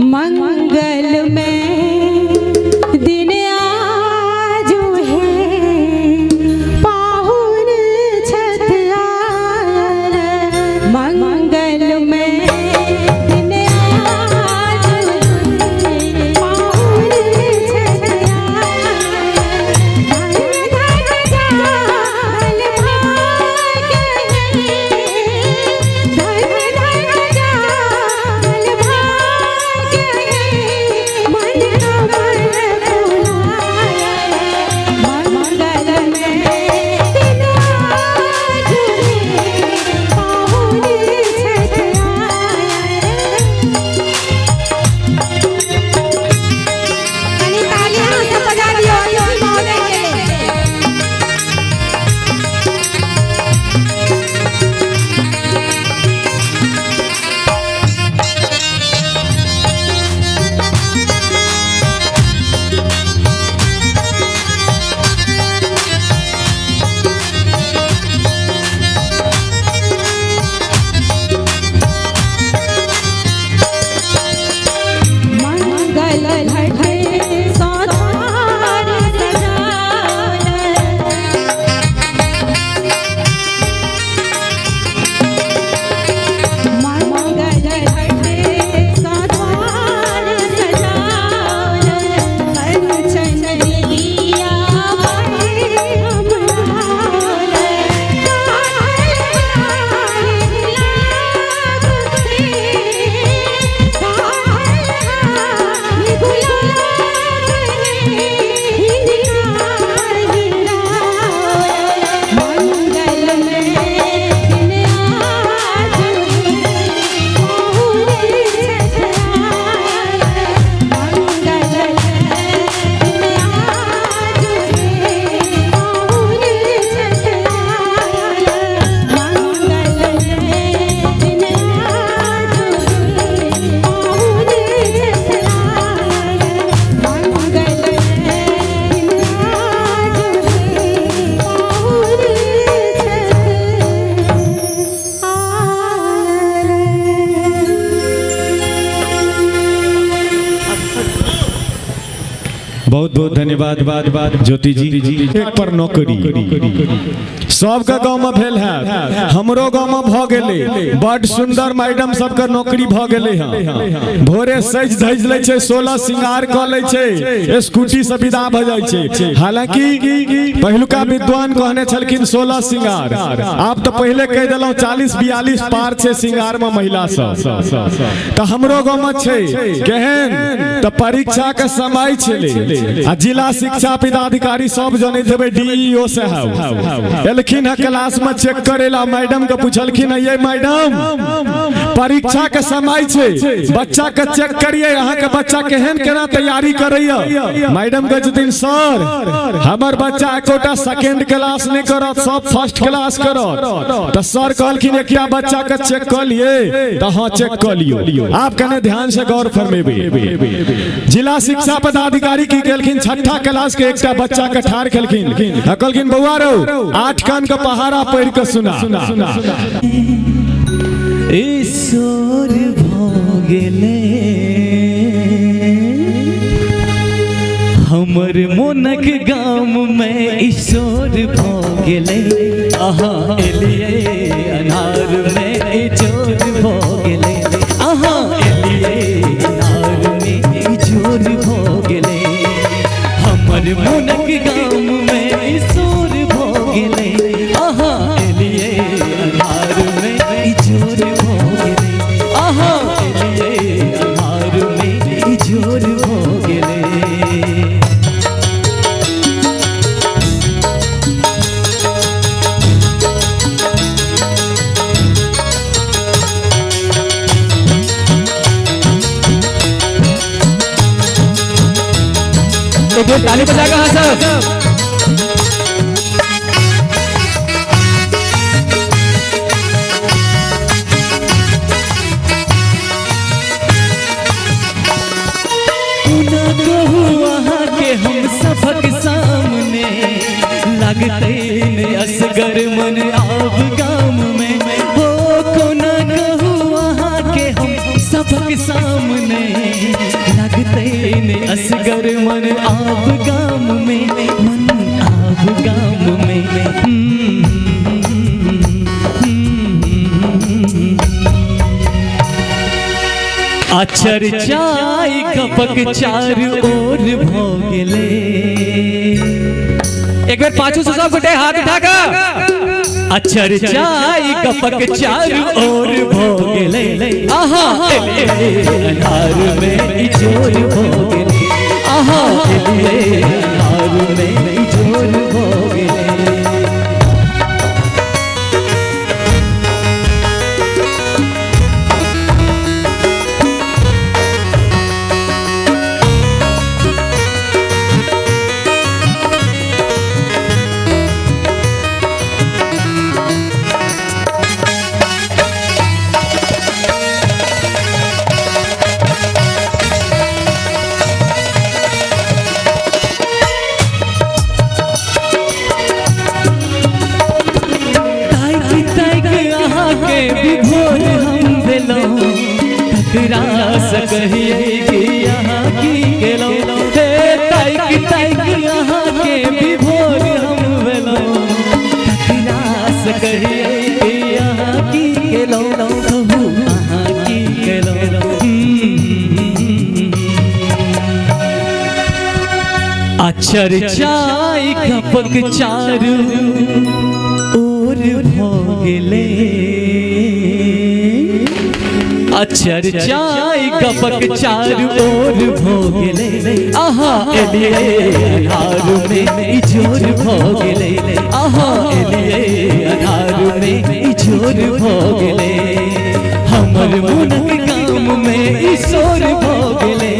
मंगल में दिन आजू है पाहुन छठ आयल। मंगल में दिन आजू है पाहुन छठ आयल। धन धन जाल भाग्य है, धन धन जाल भाग्य है। मन कमल फुलाया मंगल में दिन आजू है पाहुन छठ आयल। कनी तालियां से बजा दियो अतिथि महोदय के लिए। मंगल घटे सौधार सजायल। मंगल घटे सौधार सजायल। कंचन दिया बहे अमराल। मंगल में दिन आजू पाहुन छठ आयल। मंगल में दिन आजू पाहुन छठ आयल। मंगल में दिन आजू पाहुन छठ आयल। मंगल में दिन आजू बहुत बहुत धन्यवाद ज्योति जी। एक पर नौकरी सबका गांव में भेल है, हमरो गांव में भ गेले। बड़ सुंदर मैडम सबका नौकरी भ गेले हैं। भोरे सज धज ले छे, 16 श्रृंगार क ले छे, स्कूटी से विदा भ जाय छे। हालांकि पहिलुका विद्वान कहने छलखिन 16 श्रृंगार, आप तो पहले कह देलौ 40-42 पार छे श्रृंगार में महिला सब। तो हमरो गांव में छे केहन तो परीक्षा के समय छले आ जिला शिक्षा पदाधिकारी सब जने देबे डीईओ साहब एलखिन है क्लास में चेक करेला। मैडम के पूछलखिन ये मैडम परीक्षा के समय छे, बच्चा के चेक करिए, यहाँ के बच्चा केहन केना तैयारी करैया। मैडम कह छथिन सर हमर बच्चा एकोटा सेकंड क्लास नहीं करत, सब फर्स्ट क्लास करत। तो सर कहलखिन एकटा बच्चा के चेक कर लिए। तो हाँ चेक कर लियो, आप कने ध्यान से गौर फरमेबे। जिला शिक्षा पदाधिकारी की गेलखिन 6ठा क्लास के एकटा बच्चा के ठार केलखिन, कहलखिन बौआ रो 8 कान के पहाड़ा पढ़ के सुना। ईश्वर भ गेले हमर मोनक गाम में, ईश्वर भ गेले आहा एलिए अनार में इजोर भ गेले। आहा एलिए अनार में इजोर भ गेले हमर मोनक गाम में, ईश्वर भ गेले आहा एलिए अनार में इजोर भ गेले। आहा एलिए अनार में इजोर भ गेले। एक ताली बजाएगा हाँ सर। हम सबक सामने लगते ने असगर मन आब गाम में हो को न कहू वहाँ के हम दीन असगर मन आप गाम में, मन आप गाम में। अक्षर चाय कपक चार ओर भोगले। एक बार पांचों से सब गुटे हाथ उठाकर। अक्षर चाय कपक चार ओर भोगले। आहा अंधार में इजोर भोगले। आहा अंधार में इजोर भोगले। कहिए कि यहाँ की गेलो हे ताइक ताइक यहाँ के विभोर हम वेलो। टकरास कहिए कि यहाँ की गेलो कहू यहाँ की गेलो। अक्षर चाय कपक चारू और भोगले। अक्षर चाय कपक चारू ओर भोगले। आहा एलिए अंधार में इजोर भोगले। आहा एलिए अंधार में इजोर भोगले। हमर मुनक गाम में ईश्वर भोगले।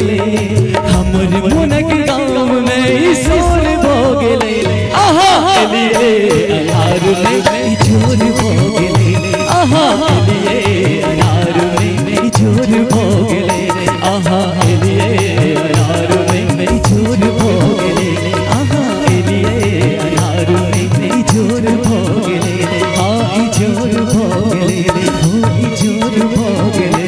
हमर मुनक गाम में ईश्वर भोगले। आहा एलिए अंधार में इजोर भोगले। आहा एलिए अंधार जोर भोगले। आहा एलिए अनार में जोर भोगले। आहा एलिए अनार में जोर भोगले। हाँ जोर भोगले हो जोर भोगले।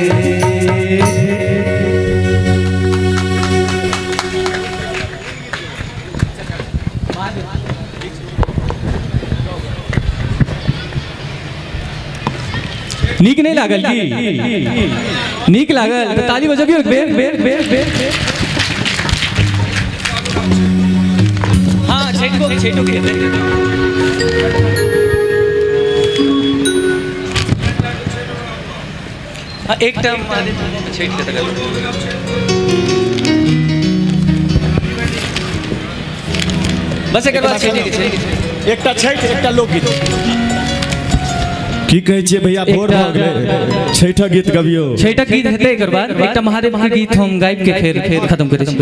नीक नहीं लागल की? नीक लागल तो ताली बजाबियो। बेर बेर बेर बेर। हाँ छेटो के हाँ एक टाइम छेट के तक बस एक बार छेट एकटा छठ एकटा लोकगीत की कहे छिए भैया? भोर भ गेलै, छठा गीत गबियो। छठा गीत हेतै एकर बाद एकटा महादेव के गीत हम गाबि के फेर खत्म करै छी।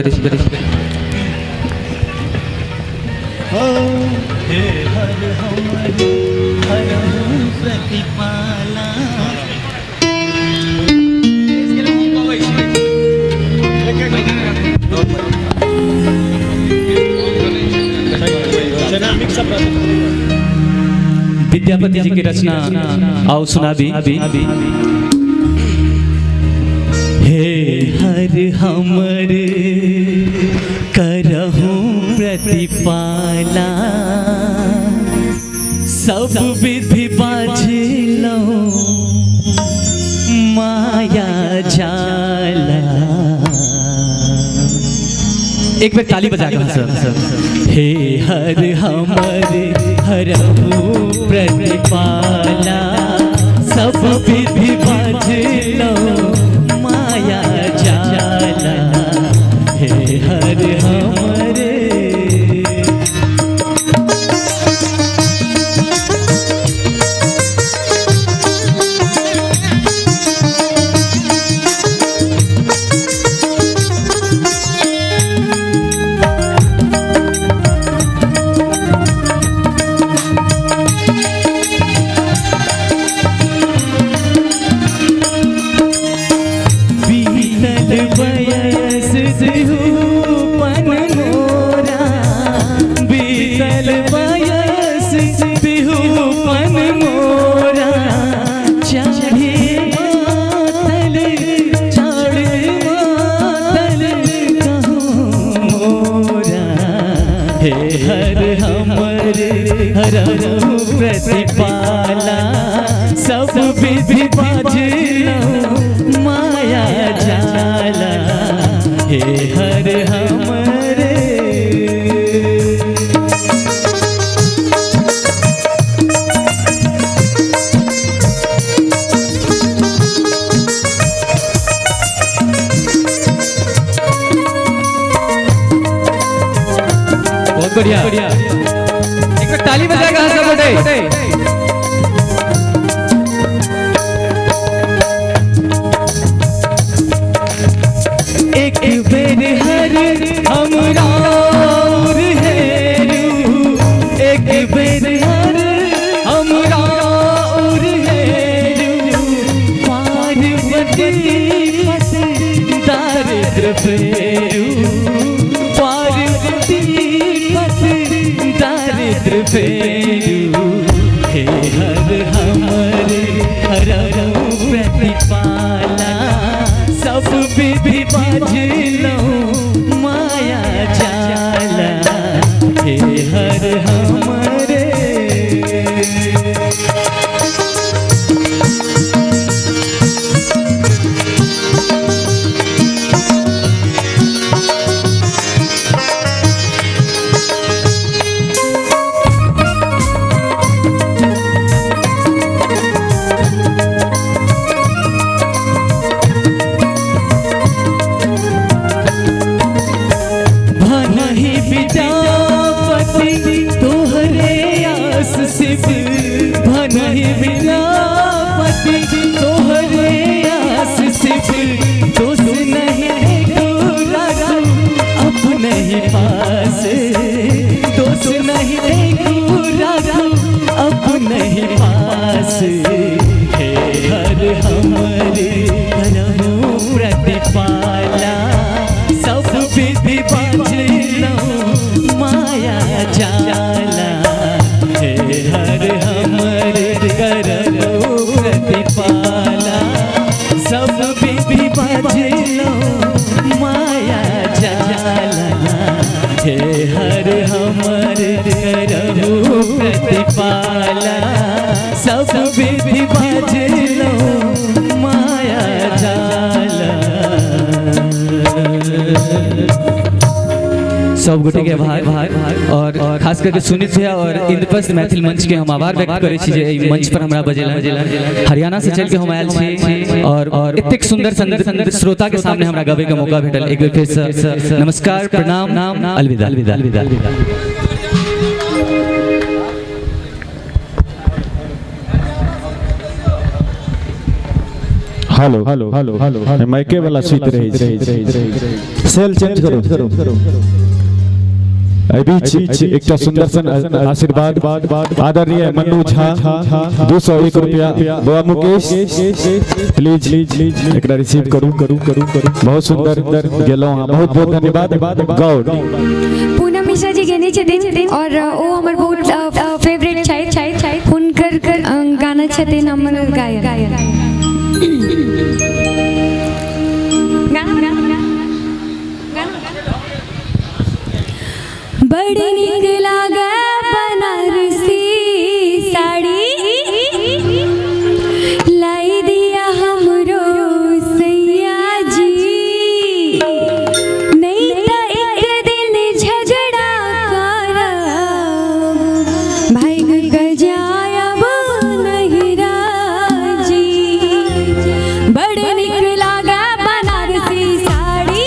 हे हर हमर हर प्रतिपाला। विद्यापति जी की रचना आओ सुना भी। हे हर हमर करहु प्रतिपाला। सब विधि बाझिलो माया जाला। एक बार ताली बजा के सर। हे हर हमर हरहु प्रतिपाला। सब विधि बाझिलो माया जाला। हे हर हमरे कहूँ हे हर हमर हरहु प्रतिपाला सब विधि बाजलो माया जाला हे हर हमरे बहुत बढ़िया एक बार ताली बजाएगा हंसा बोटे एक बेर हर हमरा और हेरू एक बेर हर हमरा और हेरू पार्वती पत दारिद्र फेरू पार्वती पत दारिद्र फेरू हे हर हमर हरहु प्रतिपाला सब विधि बाजलो माया जाला हे हर हमरे भनहि विद्यापति तोहरे आस शिव भनहि विद्यापति तोहरे आस शिव दोष नहीं राखू अपने ही पास दोष नहीं राखू अपने ही पास हे हर हमरे हरहु प्रतिपाला सब विधि बाजलो माया जाला हे हर हमरे करलो प्रतिपाला सब विधि बाजलो माया जाला हे हर हमरे करलो प्रतिपाला सब विधि बाजलो माया जाला सब गोटे के आभार और खास करके सुनीत भैया और इंद्रप्रस्थ मैथिल मंच के हम आभार व्यक्त करे छी जे एहि मंच पर हमरा बजेला हरियाणा से चल के हम आयल छी और एतेक सुंदर सुंदर श्रोता के सामने हमरा गावे के मौका भेटल एक बेर फिर से नमस्कार प्रणाम अलविदा अलविदा हेलो हेलो हेलो हेलो माइके वाला सुत रही सेल चेंज करो बीच एक सुंदर सन आशीर्वाद आदरणीय मन्नू झा 201 रुपया बाबा मुकेश प्लीज एकरा रिसीव करू बहुत सुंदर गेलो बहुत बहुत धन्यवाद गौर पूनम मिश्रा जी गेने छथिन और ओ हमर बहुत फेवरेट छै हुनकर गाना छथिन हमर गायक बड़ी नीक लागे बनारसी साड़ी लाई दिया हमरो सैया जी नहीं तो एक दिन झगड़ा करब भाग के जायब नहिरा जी बड़ी नीक लागे बनारसी साड़ी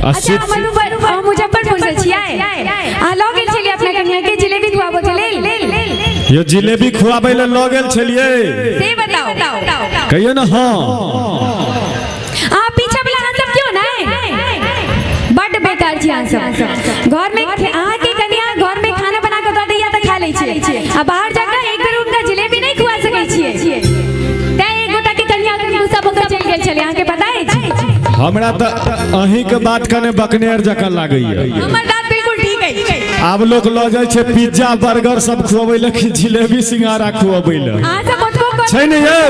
अच्छा मुजफ्फरपुर से छियै आ लऽ गेल छलियै अपना कन्या के जिलेबी खुआबो के लेल ये जिलेबी खुआबै ले लऽ गेल छलियै से बताओ कहियो ना हां आ पीछे वाला हां सब क्यों नहीं बड़ बेकार छी हां सब घर में अहाँ के कन्या घर में खाना बना के दऽ दैया त खा लै छी आ बाहर जाकर एक बेर उनका जिलेबी नहीं खुआ सकै छियै तै एक गोटा के कन्या के गुस्सा बकर चल गेल छले अहाँ के पता है हमरा त अही के बात कने बकनेर जका लागैया हमर बात बिल्कुल ठीक है आब लोग ल जाय छै पिज्जा बर्गर सब खुआबै ले कि जिलेबी सिंगारा खुआबै ले अहाँ सब ओतबो छै ने यौ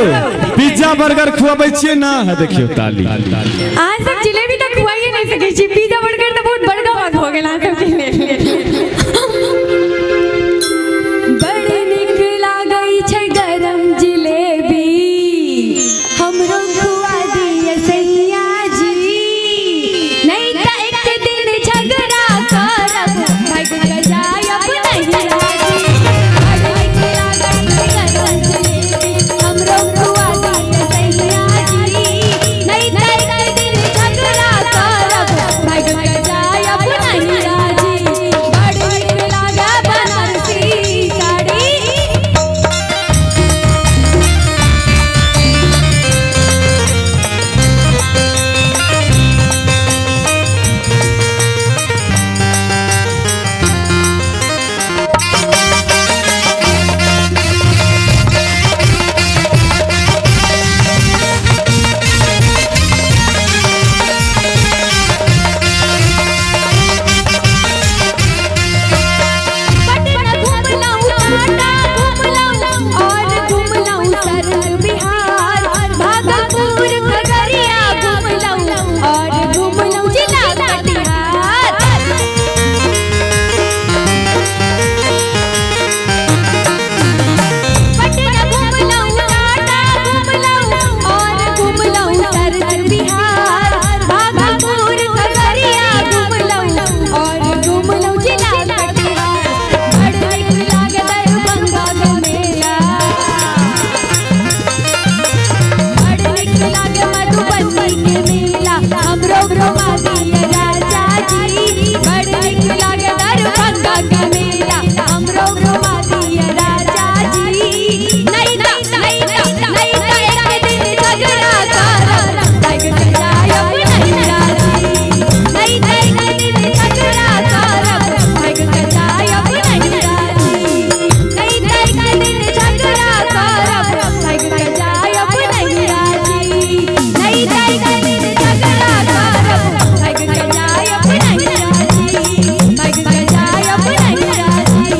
पिज्जा बर्गर खुआबै छियै ना है देखियो ताली अहाँ सब जिलेबी त खुआइए नहीं सकै छी पिज्जा बर्गर त बहुत बड़का बात हो गेल अहाँ सब के लेल बड़ नीक लागै छै गरम जिलेबी हमरो खुआ दिए सैया जी नहीं त एक दिन झगड़ा करब भाग के जायब नहीं राजी बड़ नीक लागै छै गरम जिलेबी हमरो खुआ दिए सैया जी नहीं त एक दिन झगड़ा करब भाग के जायब नहीं राजी बड़ नीक लागै बनारसी साड़ी पटना घुमलौं टाटा घुमलौं और घुमलौं सरल बिहार भागलपुर खगड़िया घुमलौं और घुमलौं जिला कटिहार पटना घुमलौं टाटा घुमलौं और घुमलौं सरल बिहार भागलपुर खगड़िया घुमलौं और घुमलौं जिला कटिहार बड़ नीक लागे दरभंगा के मेला बड़ नीक लागे मधुबनी के मेला हमरो घुमा दिए राजा जी बड़ नीक लागे दरभंगा के मेला हमरो घुमा दिए राजा जी नहीं त एक दिन झगड़ा करब भाग के जायब नहीं राजी नहीं त एक दिन झगड़ा करब भाग के जायब नहीं राजी नहीं त एक दिन झगड़ा करब भाग के जायब नहीं राजी नहीं त एक दिन झगड़ा करब भाग के जायब नहीं राजी भाग के जायब नहीं राजी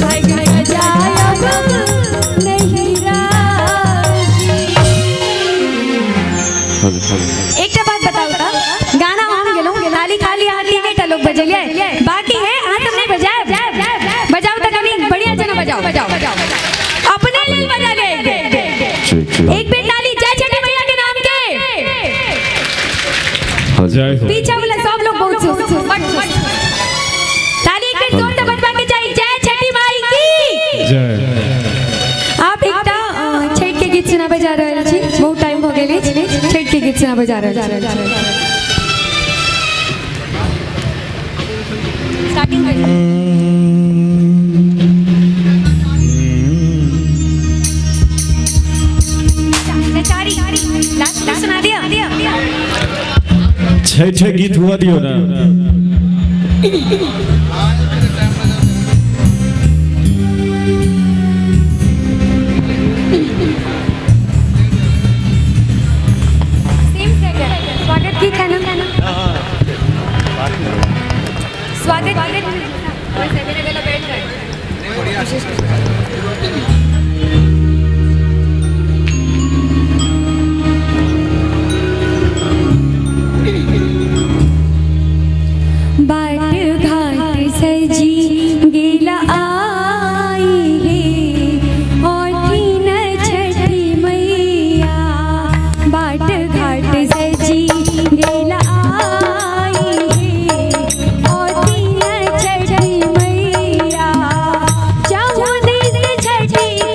भाग के जायब नहीं राजी एकटा बात बताओ त गाना मान गेलौं खाली खाली हाथी बेटा लोग बजलिए बाकी है हाथ नहीं बजाए बजाओ त कनी बढ़िया जना बजाओ अपने लेल बजा ले एक बेर ताली जय छठी मैया के नाम के जय हो पीछे वाला सब लोग बहुत खुश ताली एक बेर जोर से बजवा के चाहिए जय छठी माई की जय आप एकटा छठ के गीत सुनाबे जा रहल छी बहुत टाइम हो गेल छठ के गीत सुनाबे जा रहल छी स्टार्टिंग लास्ट सुना दिया छठ गीत हुआ दियो ना स्वागत की खाना स्वागत मेरे गला बैठ गए बाट घाट सजी गेला आई है और न छठी मैया बाट घाट सजी गेला आई है और न छठी मैया चाहूं दिस छठी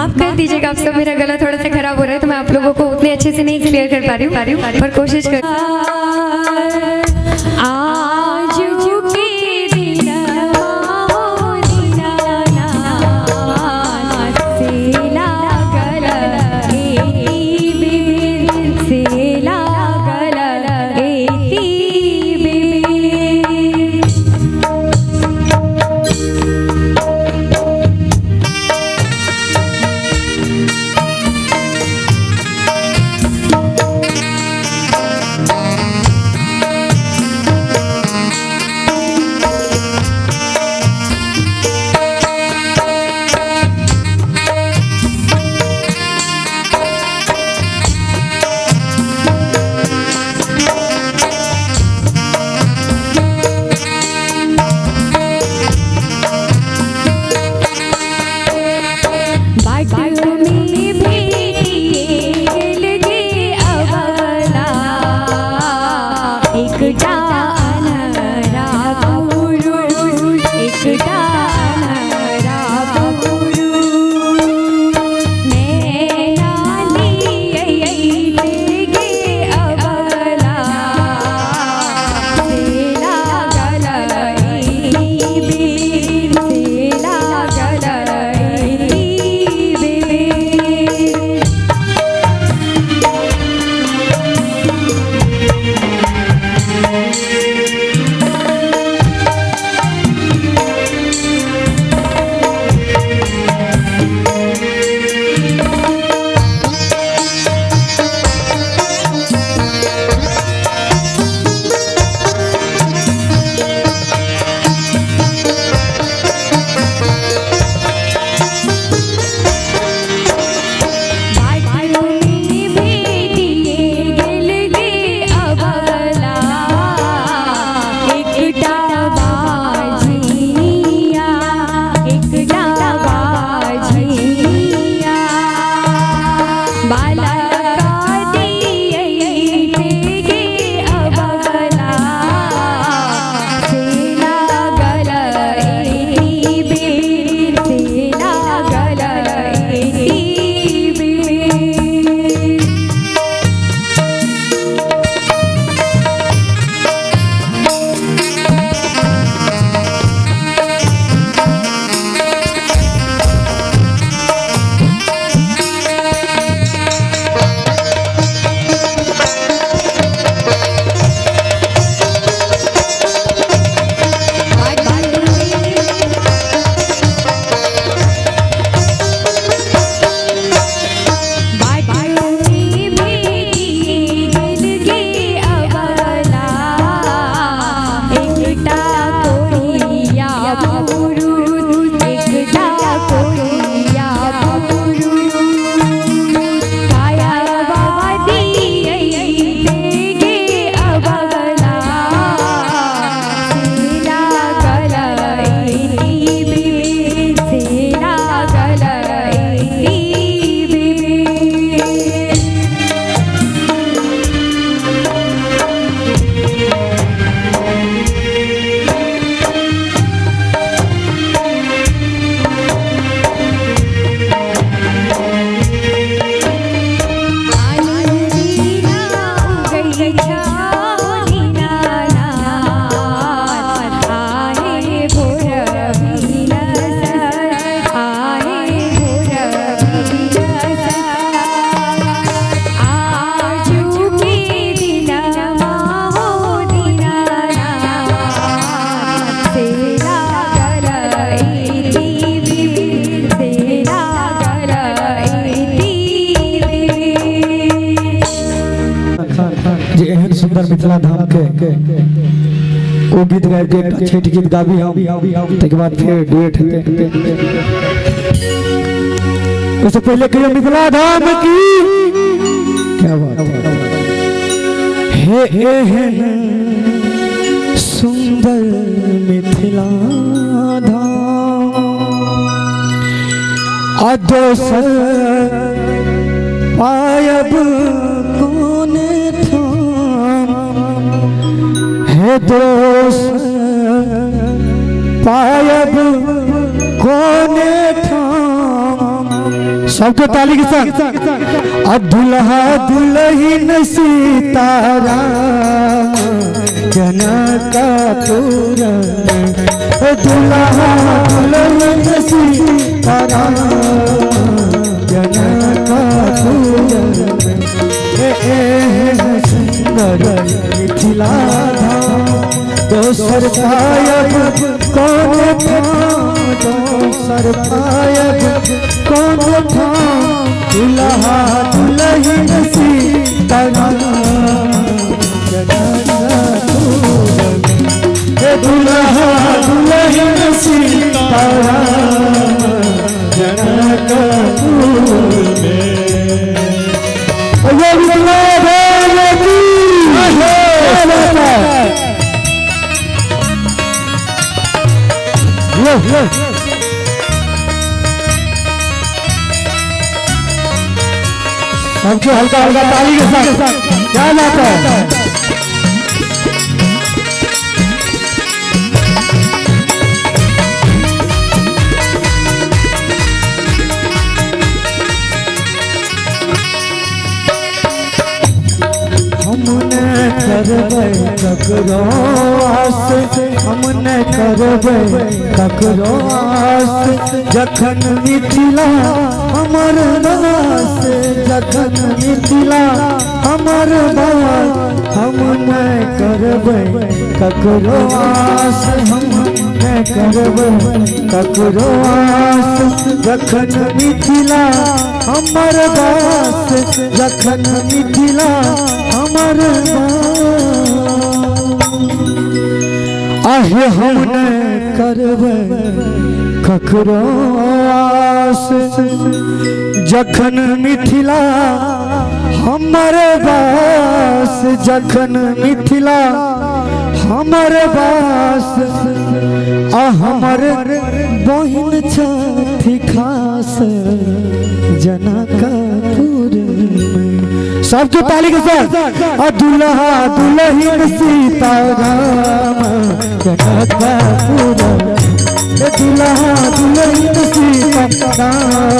माफ कर दीजिएगा आप सब, मेरा गला थोड़ा सा खराब हो रहा है तो मैं आप लोगों को उतने अच्छे से नहीं क्लियर कर पा रही हूँ पर कोशिश कर। आज के दिन हो दीनानाथ से लागल एती से लागल एती सुंदर मिथिला धाम के वो गीत गाय के छठ गीत गाबी हम तक बाद फिर डुएट हेते। उससे पहले कहियो मिथिला धाम की क्या बात हे सुंदर मिथिला धाम अदोसर पायब कौन हे दोस पायब कौन सबको ताली के साथ। अब दुल्हा दुल्हन सीताराम जनकपुर में, दुल्हा दुल्हन सीताराम जनकपुर में, सुंदर मिथिला धाम दोसर पायब कौन ठाम, दोसर पायब कौन ठाम, दुल्हा दुल्हन सीताराम जनकपुर में, दुल्हा दुल्हन सीताराम जनकपुर में। सबको हल्का हल्का ताली के साथ क्या बात है। हमने करबै ककरो आस, हमने करबै ककरो आस, जखन मिथिला हमर दास, जखन मिथिला हमर दास, हमने करबै ककरो आस, हमने करबै ककरो आस, जखन मिथिला हमर दास, जखन मिथिला हमर आहे, हमने करबै ककरो आस, जखन मिथिला हमर दास, जखन मिथिला हमर दास, आ हमर बहिन छथि खास जनकपुर में। सबको ताली के साथ। और दुल्हा दुल्हन सीताराम जनकपुर में, दुल्हा दुल्हन सीताराम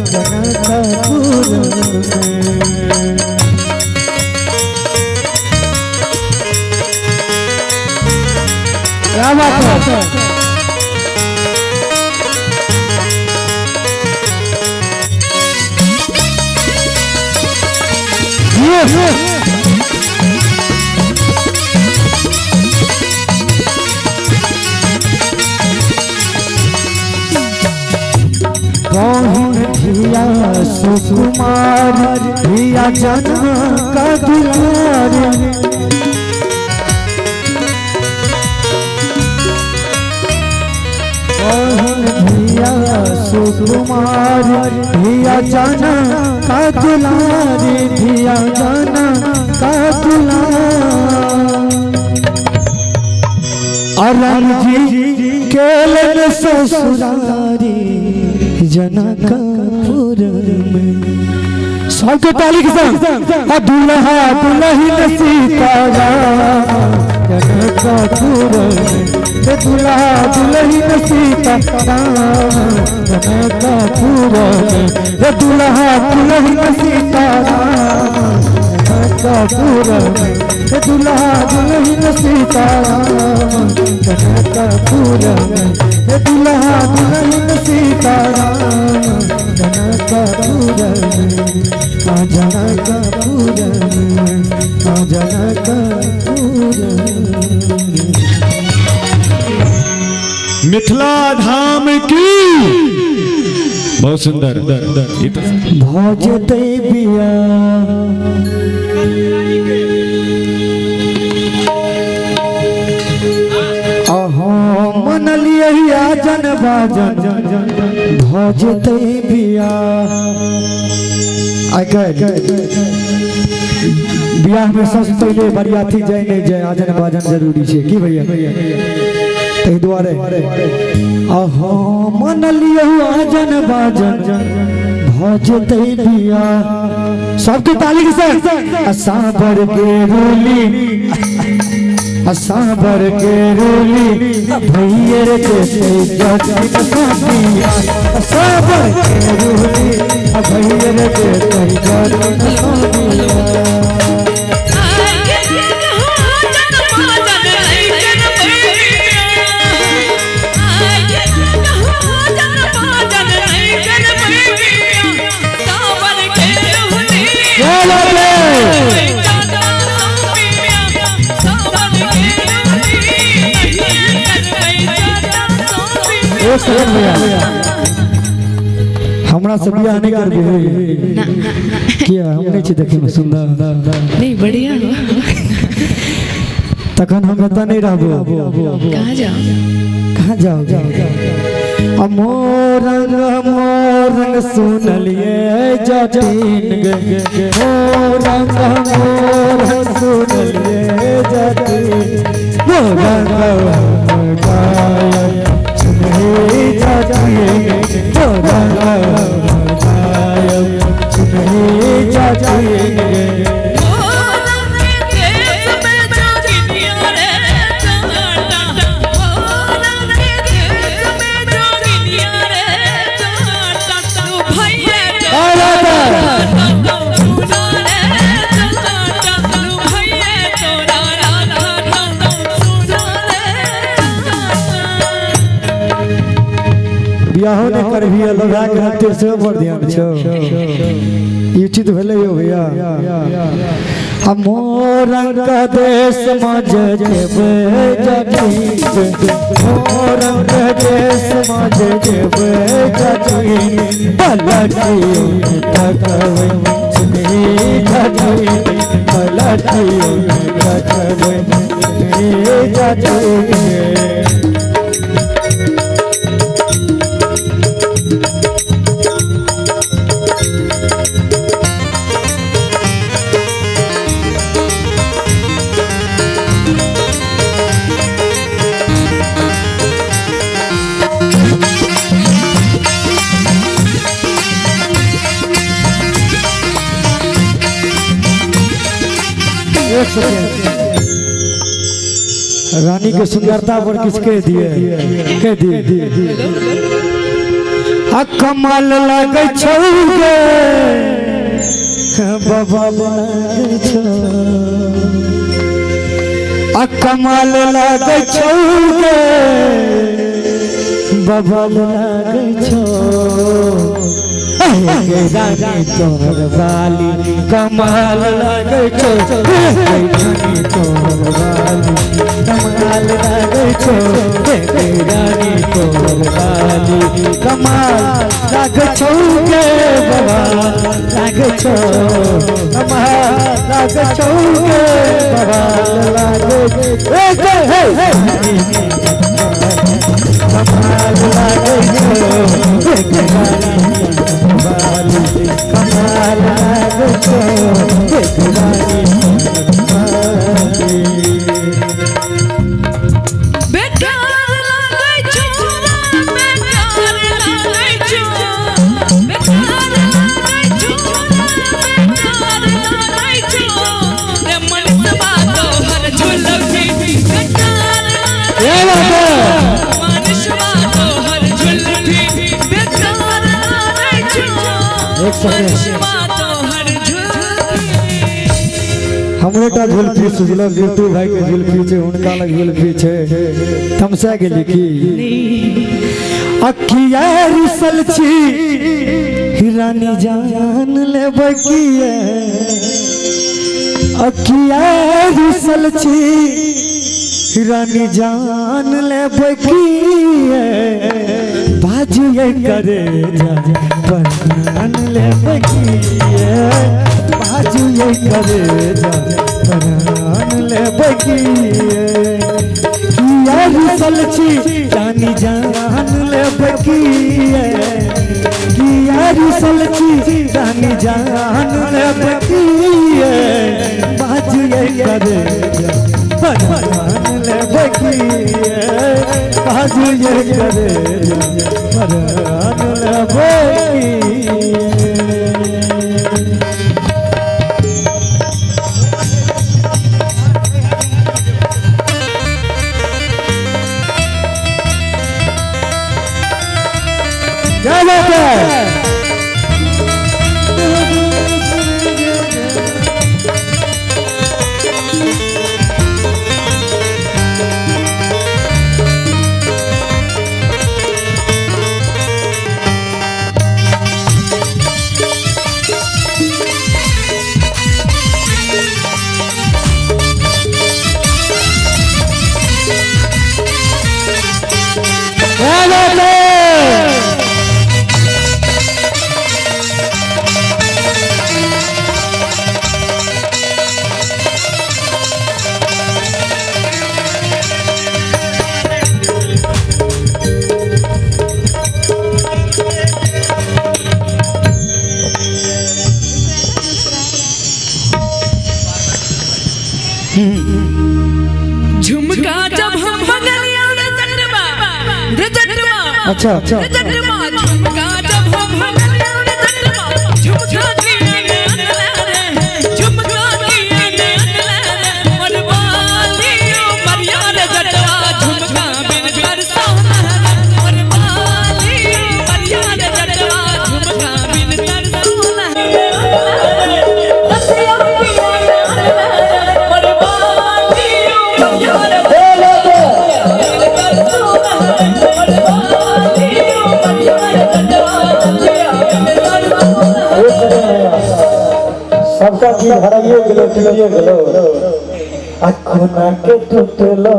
जनकपुर में। क्या बात है। धिया सुकुमार धिया जनक दुलारी, धिया सुकुमार धिया जनक दुलारी, धिया जनक दुलारी, राम जी केलन ससुरारी जनकपुर में। सबको ताली के साथ। दुल्हा दुल्हन सीताराम जनकपुर में, दुल्हा दुल्हन सीताराम जनकपुर में, दुल्हा दुल्हन सीताराम जनकपुर में, दुल्हा दुल्हन सीताराम जनकपुर में, दुल्हा दुल्हन सीताराम जनकपुर में, जनकपुर में, जनकपुर में। मिथिला धाम की बहुत सुंदर भज देविया मनलिया जन बाजन भज देविया। बियाह में सबसे पहले बरियाती जय नहीं जय आजन बाजन जरूरी है की भैया, तहि दुआरे अहो मनलिया आजन बाजन भज देविया। सबके ताली के साथ। साबर के रूली साबर के रूली भैयर जैसे जटिन साथिया साबर के रूली भैयर जैसे जटिन हमरा सब बियाह नहीं कर भी किया हम नहीं छी देखे में सुंदर नहीं बढ़िया हो तखन हम बता नहीं रहबो कहाँ जाओ कहाँ जाओ मोर रंग सुनलिए जटिन गे मोर रंग सुनलिए जटिन मोर रंग बियाहो ने कर भी लगा के हत्ते से पर ध्यान छो ई उचित भेले हो भैया हम मोरंग का देश मज जेबे जटिन मोरंग का देश मज जेबे जटिन पलटी तकवे सुनी जटिन पलटी तकवे सुनी जटिन रानी के सुंदरता पर किसके दिए के दिए कमाल लगे छौगे बाबा लगे छौ कमाल लगे छौगे बाबा लगे छौ रानी तोर बाली कमाल लगे छो रानी तोर बाली कमाल लगे छो रानी तोर बाली कमाल लगे छो गे बाबा लगे छो कमाल लगे छो गे बाबा लगे कमाल लगे छो कमाल लगे छो हमरे का झुलफी सुजल बिट्टू भाई के झुलफी छे उनका लग झुलफी छे तमसा गेली की अखिया रिसल छी रानी जान ले बकिए अखिया रिसल छी रानी जान ले बकिए बाजू ये करे जा बनान ले बकिए बाजू ये करे जा बनान ले बकिए किया रिसल छी रानी जान ले बकिए किया रिसल छी रानी जान ले बकिए बाजू ये करे जा बनान ले बकिए बाजू ये करे जा बनान ले बकिए क्या बात है। झुमका जब हम बगलिया अच्छा अच्छा झुमका जब हम बगलिया झुमका झुमका और बालियो मरिया रे जटवा झुमका बिन कर सोना और बालियो मरिया रे जटवा झुमका बिन कर सोना सबका की हराइए गेलो चलिए गेलो अखुना के टूटलो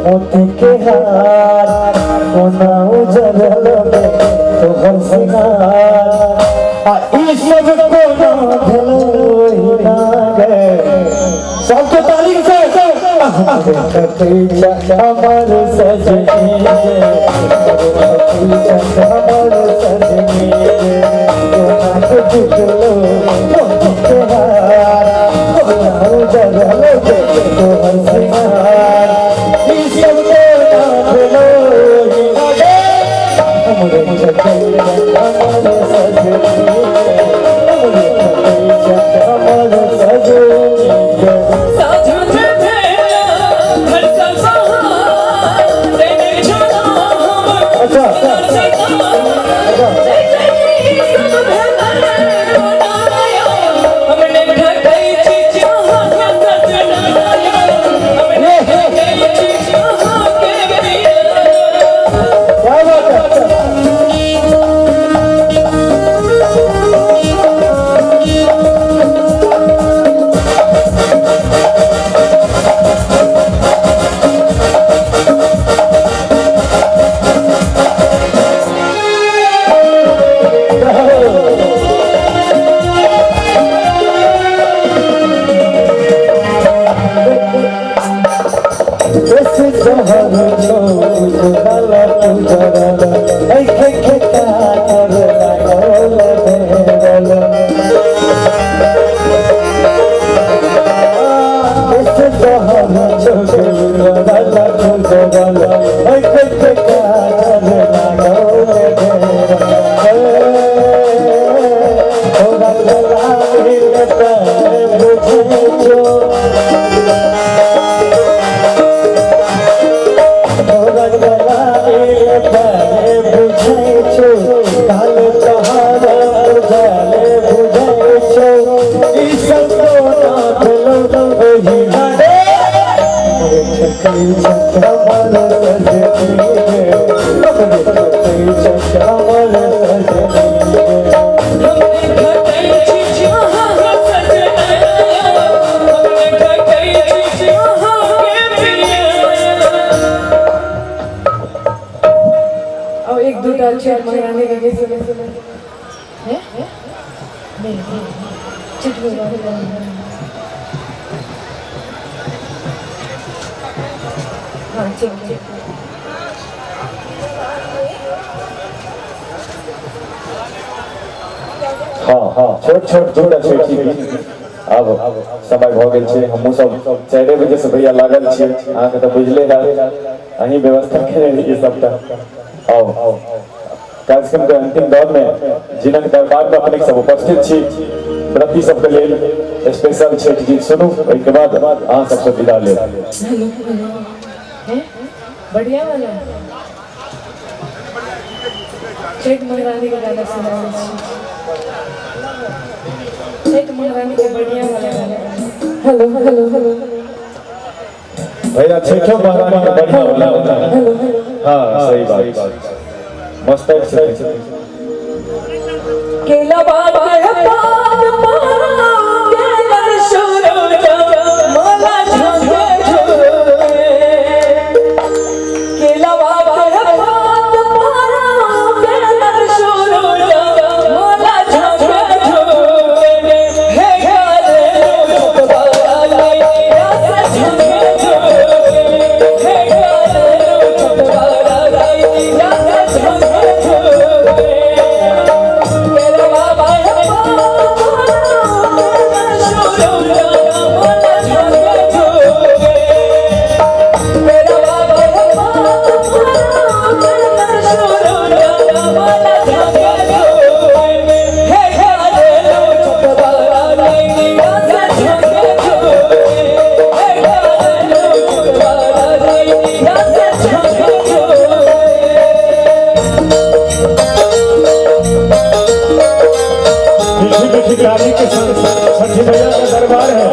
मोती के हार कोना उजरलो तो हर सिंगार आ इस सब को ना भलो ही ना गए सबको ताली से अमर सजनी अमर सजनी कोना के टूटलो हाँ छोट छोट जोड़ा छोटी अब समय भ गेल छै हमहु सब 4 बजे से भैया लागल छी अहाँ के त बुझले है अहीं व्यवस्था करे ये सबटा आओ कार्यक्रम के अंतिम दौर में जिनन दरबार में अपने सब उपस्थित छी व्रती सब के लेल स्पेशल छठ गीत सुनू ओइ के बाद अहाँ सब से विदा ले बढ़िया वाला छठ महारानी का गाना सुनावे छी। छठ महारानी के बढ़िया वाला गाना। हेलो हेलो हेलो भैया छठो महारानी का बढ़िया वाला होता है। हाँ सही बात मस्तक से केला बात है पाद पारा केला शुरू मला झंझे झूले केला बात है पाद पारा केला शुरू मला झंझे झूले हे गाले छुटवारा लैया से झंझे झूले हे गाले छुटवारा लैया से झंझे झूले रानी के छठी मैया का दरबार है।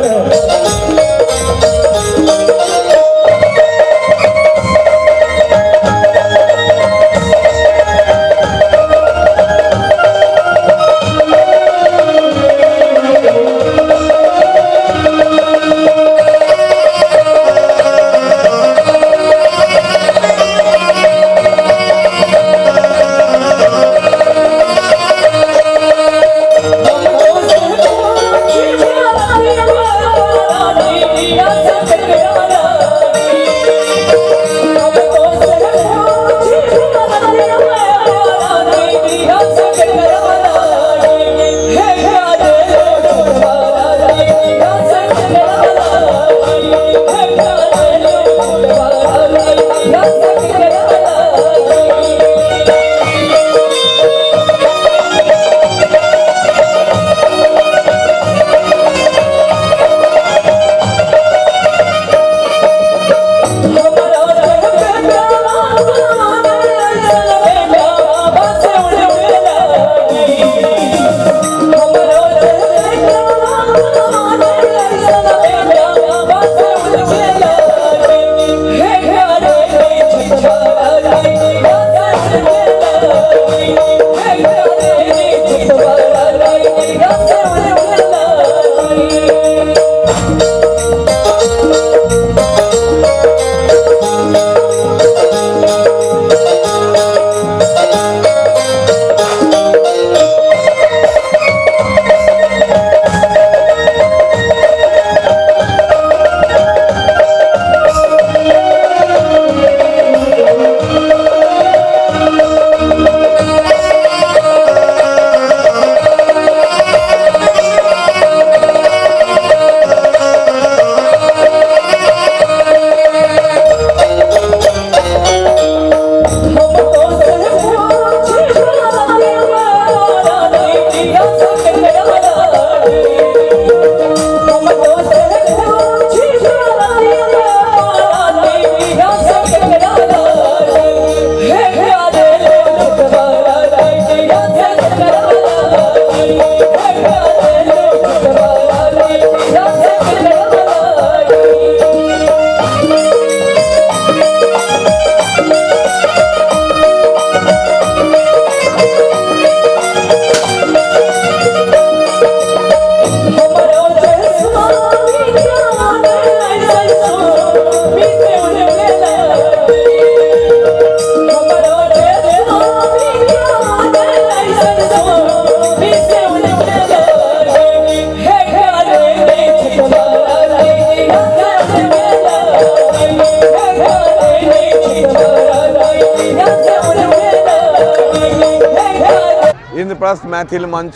इंद्रप्रस्थ मैथिल मंच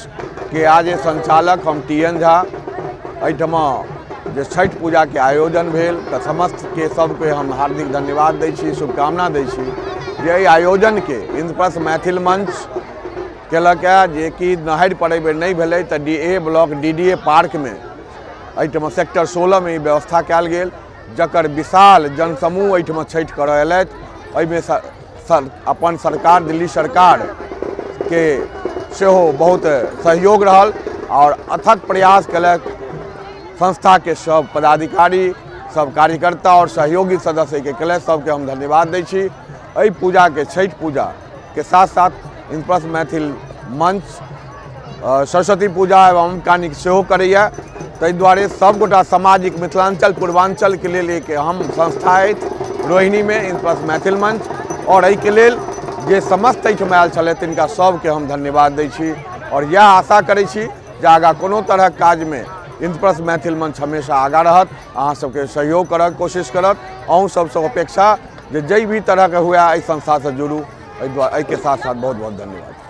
के आज संचालक हम TN झा एहिठमा जे छठ पूजा के आयोजन भेल तऽ समस्त के सबके हम हार्दिक धन्यवाद दै छी, शुभकामना दै छी जे एहि आयोजन के इंद्रप्रस्थ मैथिल मंच केलक जे कि नहर पर एहि बेर नहीं भेलै तऽ DA ब्लॉक DDA पार्क में एहिठमा सेक्टर 16 में व्यवस्था कयल गेल, जकर विशाल जनसमूह एहिठमा छठि करऽ अयलथि। एहिमे अपन सरकार दिल्ली सरकार के सेहो बहुत सहयोग रहल और अथक प्रयास कलक संस्था के सब पदाधिकारी सब कार्यकर्ता और सहयोगी सदस्य के कले सबके हम धन्यवाद दै छी। एहि पूजा के छठ पूजा के साथ साथ इंद्रप्रस्थ मैथिल मंच सरस्वती पूजा एवं कानिक सेहो करैया। ताहि दुआरे सब गोटा सामाजिक मिथिलांचल पूर्वांचल के लेल एक हम संस्था अछि रोहिणी में इंद्रप्रस्थ मैथिल मंच और एहि के लेल जे समस्त एहिठाम आयल छलै तिनका सबके हम धन्यवाद दै छी और यह आशा करै छी जे आगाँ कोनो तरह काज में इंद्रप्रस्थ मैथिल मंच हमेशा आगाँ रहत, अहाँ सबके सहयोग करक कोशिश करत। अहूँ सबसँ अपेक्षा जे भी तरह के हुए एहि संस्था से जुड़ू। एहि के साथ साथ बहुत बहुत धन्यवाद।